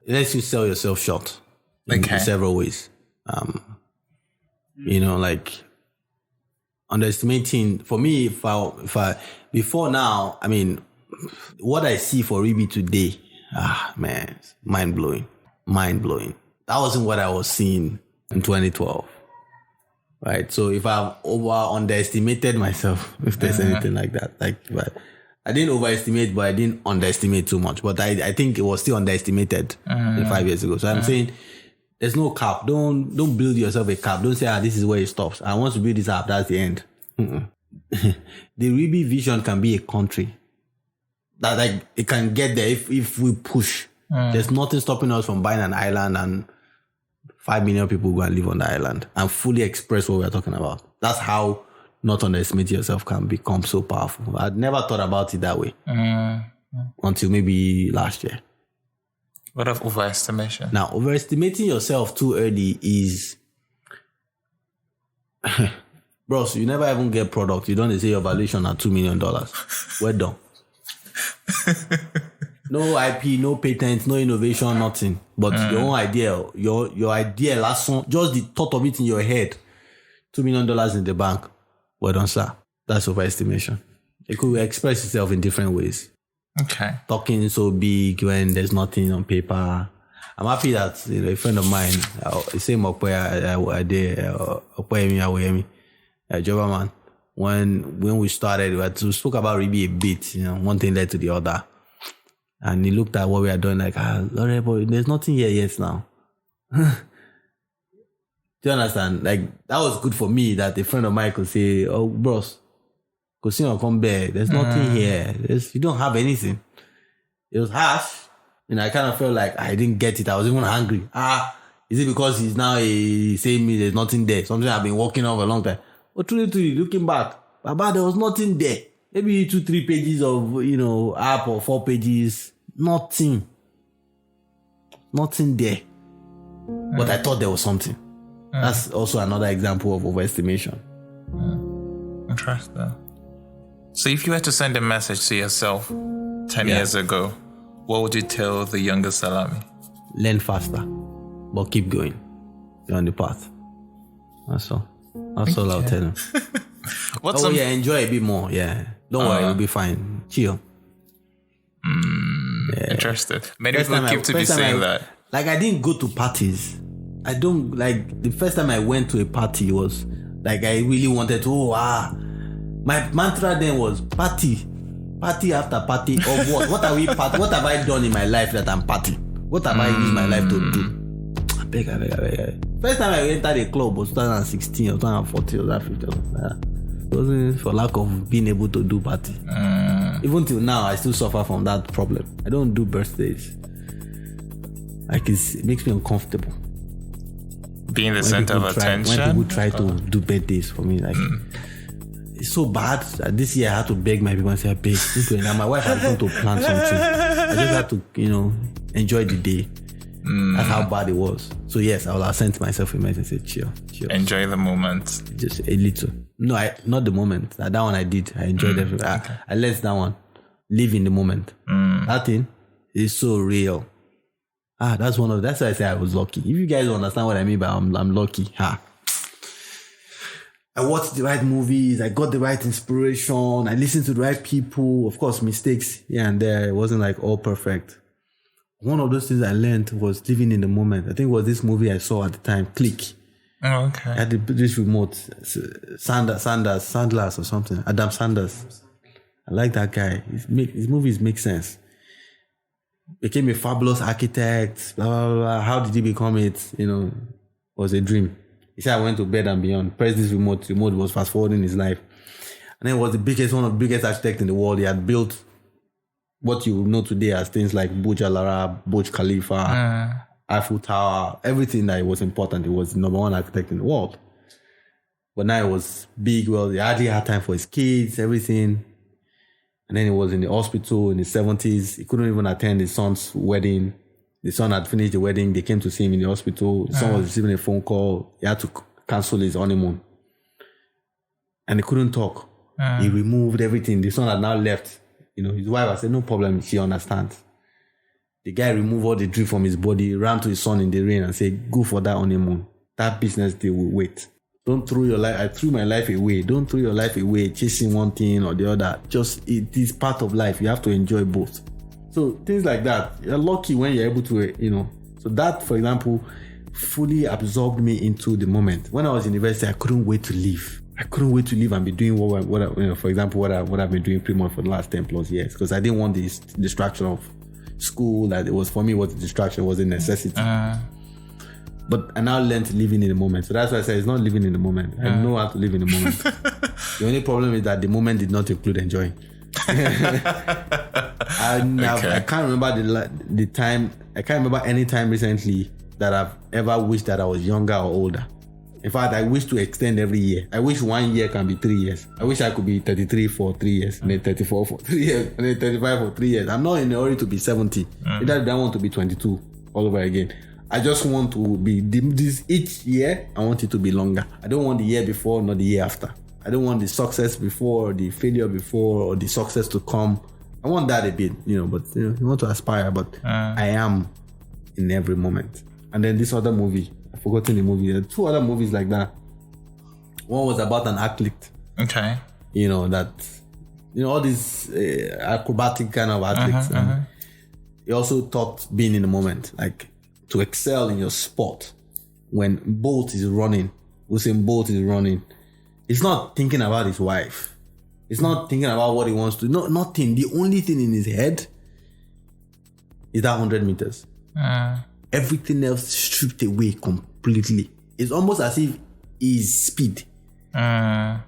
A: lets you sell yourself short in several ways. Like underestimating for me, if I before now, I mean, what I see for Ribi today, man, mind blowing. That wasn't what I was seeing in 2012. Right. So if I've underestimated myself, if there's anything like that, but I didn't overestimate, but I didn't underestimate too much. But I think it was still underestimated 5 years ago. So I'm saying there's no cap. Don't build yourself a cap. Don't say, this is where it stops. I want to build this app. That's the end. The Ribi vision can be a country. That it can get there if we push. There's nothing stopping us from buying an island and 5 million people go and live on the island and fully express what we're talking about. That's how not underestimate yourself can become so powerful. I'd never thought about it that way until maybe last year.
C: What of overestimation? Now,
A: overestimating yourself too early is... Bro, so you never even get product. You don't say your valuation at $2 million. Well done. No IP, no patents, no innovation, nothing. But your own idea, your idea, last one, just the thought of it in your head, $2 million in the bank. Well done, sir. That's overestimation. It could express itself in different ways.
C: Okay.
A: Talking so big when there's nothing on paper. I'm happy that a friend of mine, same man. When we started, we spoke about Ribi a bit. One thing led to the other. And he looked at what we are doing like, Lord, but there's nothing here yet now. Do you understand? Like, that was good for me that a friend of mine could say, oh, bros, go see come back. There's nothing here. You don't have anything. It was harsh. I kind of felt like I didn't get it. I was even angry. Is it because he's now saying me there's nothing there? Something I've been working on for a long time. But truly, looking back, Baba, there was nothing there. Maybe 2-3 pages of, app or 4 pages. Nothing there. But I thought there was something. That's also another example of overestimation.
C: Interesting. So if you had to send a message to yourself 10 years ago, what would you tell the younger Salami?
A: Learn faster, but keep going. You're on the path. That's all. That's all I'll tell him. Enjoy a bit more. Yeah. Don't worry, you'll be fine. Chill.
C: Interested. Many people keep to be saying that.
A: Like, I didn't go to parties. I don't, like, the first time I went to a party was, like, I really wanted to, my mantra then was party after party of what? What have I done in my life that I'm party? What have I used my life to do? I beg. First time I entered a club was 2016 or 2014 or 2015. It wasn't for lack of being able to do party. Even till now, I still suffer from that problem. I don't do birthdays. Like, it makes me uncomfortable.
C: Being the center of attention.
A: When people try to do birthdays for me, like, it's so bad that this year I had to beg my people and say, babe, now my wife had to plan something. I just had to, enjoy the day. That's how bad it was. So yes, I will have sent myself a message and say, chill.
C: Enjoy the moment.
A: Just a little. No, not the moment. That one I did. I enjoyed everything. Okay. I let that one. Live in the moment. That thing is so real. That's why I say I was lucky. If you guys don't understand what I mean by I'm lucky. I watched the right movies. I got the right inspiration. I listened to the right people. Of course, mistakes here and there. It wasn't like all perfect. One of those things I learned was living in the moment. I think it was this movie I saw at the time, Click.
C: Oh, okay.
A: I had this remote, Sanders or something. Adam Sanders. I like that guy. His movies make sense. Became a fabulous architect. Blah, blah, blah. How did he become it? Was a dream. He said, I went to bed and beyond. Pressed this remote. The remote was fast forwarding his life. And then he was one of the biggest architects in the world. He had built what you know today as things like Burj Al Arab, Burj Khalifa, Eiffel Tower, everything that was important. He was the number one architect in the world. But now it was big. Well, he hardly had time for his kids, everything. And then he was in the hospital in his 70s. He couldn't even attend his son's wedding. The son had finished the wedding. They came to see him in the hospital. The son was receiving a phone call. He had to cancel his honeymoon. And he couldn't talk. He removed everything. The son had now left. His wife had said, no problem. She understands. The guy removed all the drip from his body, ran to his son in the rain and said, go for that honeymoon. That business deal will wait. Don't throw your life. I threw my life away. Don't throw your life away chasing one thing or the other. Just, it is part of life. You have to enjoy both. So things like that. You're lucky when you're able to, So that, for example, fully absorbed me into the moment. When I was in university, I couldn't wait to leave. I couldn't wait to leave and be doing for example, what I've been doing pretty much for the last 10 plus years. Because I didn't want this distraction of school. That it was, for me, was a distraction, was a necessity. But I now learned to live in the moment. So that's why I say it's not living in the moment. I know how to live in the moment. The only problem is that the moment did not include enjoying. I can't remember the time. I can't remember any time recently that I've ever wished that I was younger or older. In fact, I wish to extend every year. I wish 1 year can be 3 years. I wish I could be 33 for 3 years, and then 34 for 3 years, and then 35 for 3 years. I'm not in a hurry to be 70. Either I want to be 22 all over again. I just want to be this each year. I want it to be longer. I don't want the year before, not the year after. I don't want the success before, the failure before, or the success to come. I want that a bit, but you want to aspire, but I am in every moment. And then this other movie, I've forgotten the movie. There are 2 other movies like that. One was about an athlete.
C: Okay.
A: All these acrobatic kind of athletes. He also taught being in the moment, like to excel in your sport. When Bolt is running, Usain Bolt is running, he's not thinking about his wife. He's not thinking about what he wants to do. No, nothing. The only thing in his head is that 100 meters. Everything else stripped away completely. it's almost as if is speed.
C: Mm.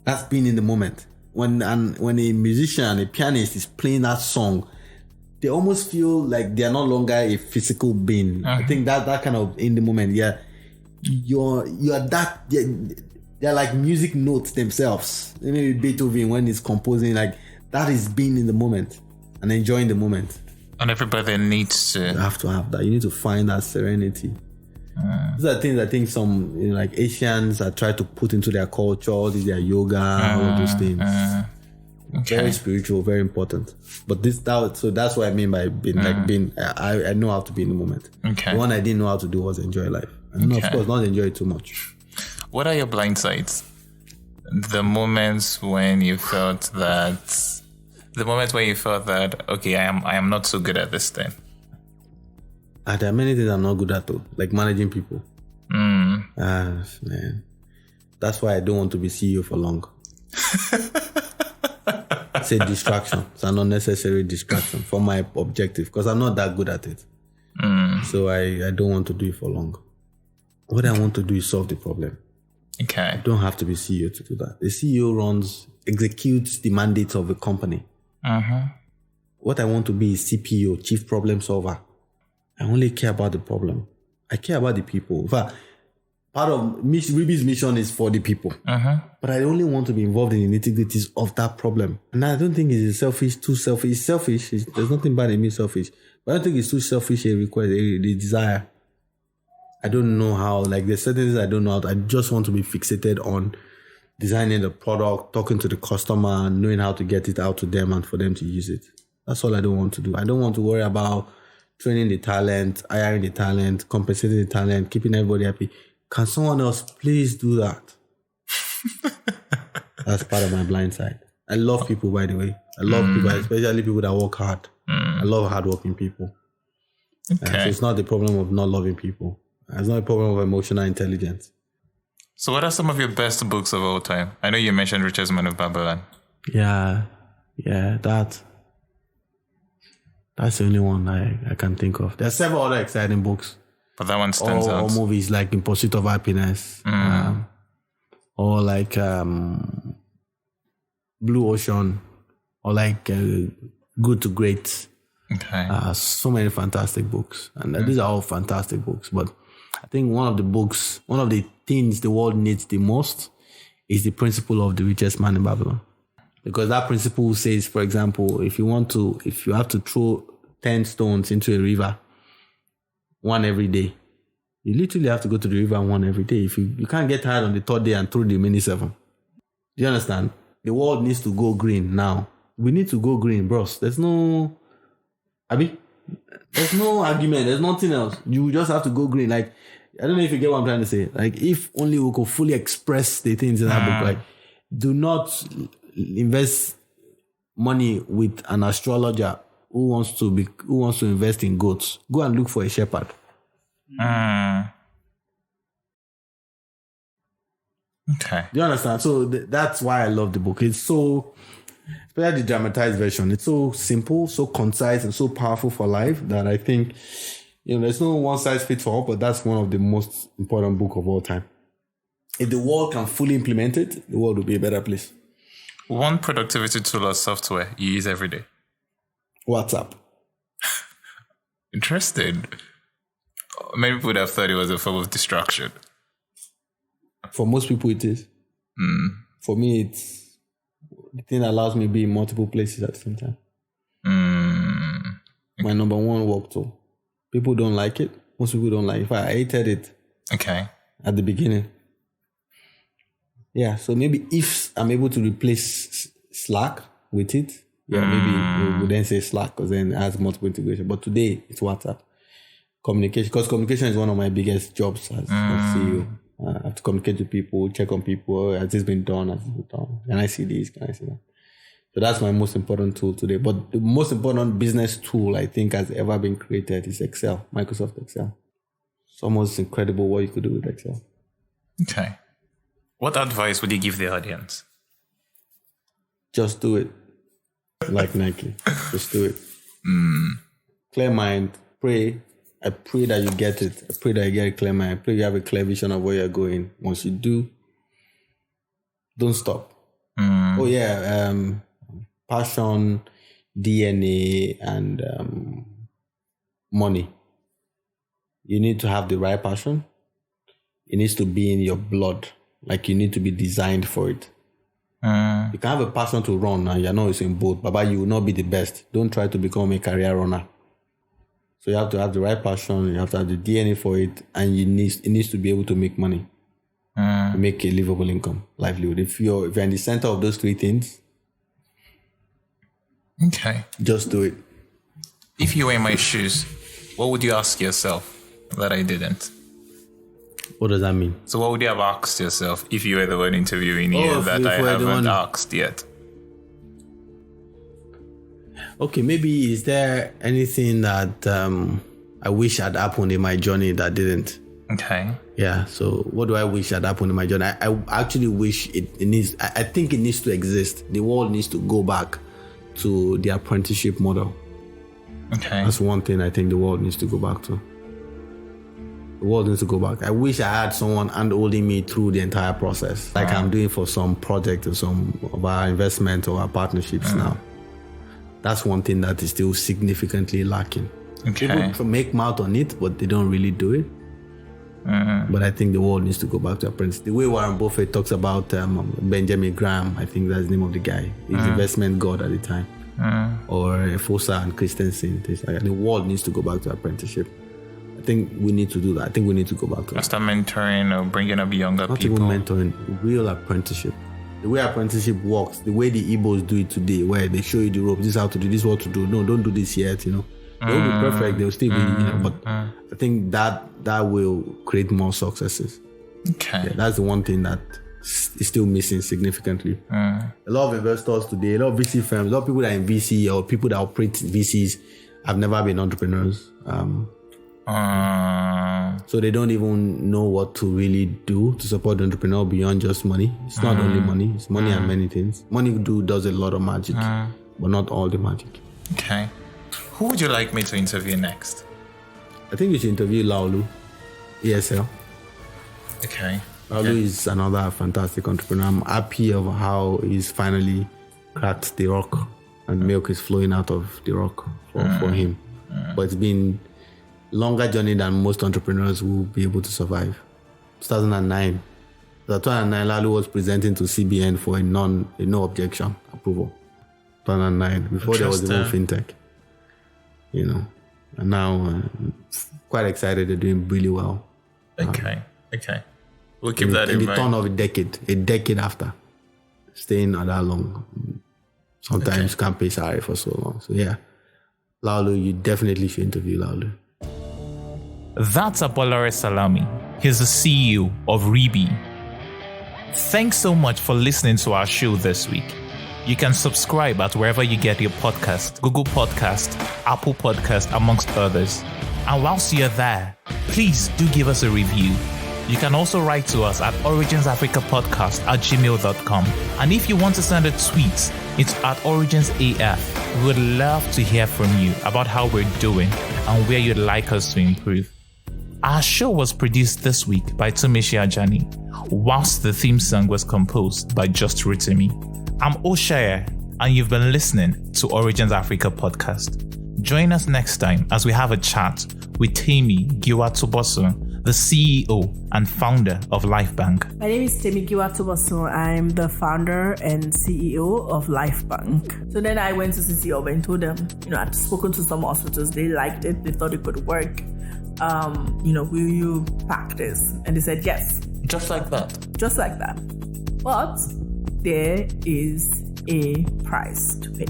A: That's being in the moment. When a musician, a pianist is playing that song, they almost feel like they are no longer a physical being. I think that kind of in the moment, yeah, you're that. They're like music notes themselves. Maybe Beethoven when he's composing, like that is being in the moment and enjoying the moment.
C: And everybody needs
A: You
C: to.
A: have to have that. You need to find that serenity. These are things I think some like Asians are trying to put into their culture, all these their yoga, all those things. Very spiritual, very important. But so that's what I mean by being I know how to be in the moment.
C: Okay.
A: The one I didn't know how to do was enjoy life. And no, of course, not enjoy it too much.
C: What are your blind sides? The moments when you felt that. Okay, I am not so good at this thing.
A: There are many things I'm not good at though, like managing people. Man, that's why I don't want to be CEO for long. It's a distraction. It's an unnecessary distraction for my objective because I'm not that good at it. So I don't want to do it for long. What I want to do is solve the problem.
C: Okay.
A: I don't have to be CEO to do that. The CEO executes the mandates of the company. What I want to be is CPO, Chief Problem Solver. I only care about the problem. I care about the people. In fact, part of Ruby's mission is for the people. But I only want to be involved in the nitty-gritties of that problem. And I don't think it's too selfish. It's selfish. There's nothing bad in me selfish. But I don't think it's too selfish a request, a desire. I don't know how, like there's certain things I don't know how. I just want to be fixated on designing the product, talking to the customer, and knowing how to get it out to them and for them to use it. That's all I don't want to do. I don't want to worry about training the talent, hiring the talent, compensating the talent, keeping everybody happy. Can someone else please do that? That's part of my blind side. I love people, by the way. I love people, especially people that work hard. I love hardworking people. So it's not the problem of not loving people. It's not a problem of emotional intelligence.
C: So what are some of your best books of all time? I know you mentioned Richest Man of Babylon.
A: Yeah, that's the only one I can think of. There are several other exciting books.
C: But that one stands out.
A: Or movies like In Pursuit of Happiness. Or like Blue Ocean. Or like Good to Great.
C: Okay.
A: So many fantastic books. And these are all fantastic books. But I think one of the things the world needs the most is the principle of the richest man in Babylon. Because that principle says, for example, if you have to throw 10 stones into a river, one every day, you literally have to go to the river one every day. If you can't get tired on the third day and throw the remaining 7. Do you understand? The world needs to go green now. We need to go green, bros. There's no argument. There's nothing else. You just have to go green. Like, I don't know if you get what I'm trying to say. Like, if only we could fully express the things in that book. Like, do not invest money with an astrologer who wants to invest in goats. Go and look for a shepherd.
C: Okay.
A: Do you understand? So that's why I love the book. It's so, especially the dramatized version, it's so simple, so concise, and so powerful for life that I think, there's no one size fits all, but that's one of the most important books of all time. If the world can fully implement it, the world will be a better place.
C: One productivity tool or software you use every day?
A: WhatsApp.
C: Interesting. Many people would have thought it was a form of distraction.
A: For most people, it is. For me, it's the thing that allows me to be in multiple places at the same time. My number one work tool. People don't like it. Most people don't like it. In fact, I hated it.
C: Okay.
A: At the beginning. Yeah, so maybe if I'm able to replace Slack with it, maybe we would then say Slack because then it has multiple integration. But today, it's WhatsApp. Communication, because communication is one of my biggest jobs as CEO. I have to communicate with people, check on people. Has this been done? Has this been done? Can I see this? Can I see that? So that's my most important tool today. But the most important business tool I think has ever been created is Excel, Microsoft Excel. It's almost incredible what you could do with Excel.
C: Okay. What advice would you give the audience?
A: Just do it. Like Nike. Just do it. Clear mind, pray, I pray that you get it. I pray that you get a clear mind. I pray you have a clear vision of where you're going. Once you do, don't stop. Oh yeah, passion, DNA, and money. You need to have the right passion. It needs to be in your blood. Like you need to be designed for it. You can have a passion to run and you're not using both. Baba, you will not be the best. Don't try to become a career runner. So you have to have the right passion, you have to have the DNA for it, and it needs to be able to make money. Make a livable income, livelihood. If you're in the center of those three things,
C: okay,
A: just do it.
C: If you were in my shoes, what would you ask yourself that I didn't?
A: What does that mean?
C: So what would you have asked yourself if you were the one interviewing you that I haven't asked yet?
A: Okay, maybe is there anything that I wish had happened in my journey that didn't?
C: Okay.
A: Yeah, so what do I wish had happened in my journey? I actually wish it needs, I think it needs to exist. The world needs to go back to the apprenticeship model.
C: Okay.
A: That's one thing I think the world needs to go back to. The world needs to go back. I wish I had someone hand-holding me through the entire process, like I'm doing for some project or some of our investment or our partnerships now. That's one thing that is still significantly lacking.
C: Okay.
A: People make mouth on it, but they don't really do it. But I think the world needs to go back to apprenticeship. The way Warren Buffett talks about Benjamin Graham, I think that's the name of the guy. He's investment god at the time. Or Fossa and Christensen. The world needs to go back to apprenticeship. I think we need to do that. I think we need to go back to that.
C: Start mentoring or bringing up younger
A: Not
C: people.
A: Not even mentoring, real apprenticeship. The way apprenticeship works, the way the Igbos do it today, where they show you the ropes, this is how to do, this is what to do. No, don't do this yet, They'll be perfect, they'll still be, but I think that will create more successes.
C: Okay.
A: Yeah, that's the one thing that is still missing significantly. A lot of investors today, a lot of VC firms, a lot of people that are in VC or people that operate VCs have never been entrepreneurs. So they don't even know what to really do to support the entrepreneur beyond just money. It's not only money, it's money and many things. Money does a lot of magic, but not all the magic.
C: Okay. Who would you like me to interview next?
A: I think you should interview Laolu, ESL.
C: Okay.
A: Laolu is another fantastic entrepreneur. I'm happy of how he's finally cracked the rock and milk is flowing out of the rock for him. But it's been longer journey than most entrepreneurs will be able to survive. 2009. 2009, Laolu was presenting to CBN for a no objection approval. 2009, before there was even fintech. And now quite excited, they're doing really well.
C: Okay. We'll keep that in mind.
A: In the turn of a decade after, staying not that long. Sometimes can't pay salary for so long. So yeah, Laolu, you definitely should interview Laolu.
C: That's Abolore Salami. He's the CEO of Rebi. Thanks so much for listening to our show this week. You can subscribe at wherever you get your podcast, Google Podcast, Apple Podcast, amongst others. And whilst you're there, please do give us a review. You can also write to us at originsafricapodcast@gmail.com. And if you want to send a tweet, it's at originsaf. We would love to hear from you about how we're doing and where you'd like us to improve. Our show was produced this week by Tumishi Ajani, whilst the theme song was composed by Just Rotimi. I'm Oshaya, and you've been listening to Origins Africa Podcast. Join us next time as we have a chat with Temi Giwa-Toboso, the CEO and founder of LifeBank.
D: My name is Temi Giwa-Toboso. I'm the founder and CEO of LifeBank. So then I went to CCOB and told them, I'd spoken to some hospitals. They liked it. They thought it could work. Will you pack this? And they said yes.
C: Just like that.
D: Just like that. But there is a price to pay.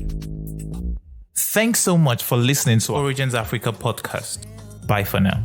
C: Thanks so much for listening to Origins Africa Podcast. Bye for now.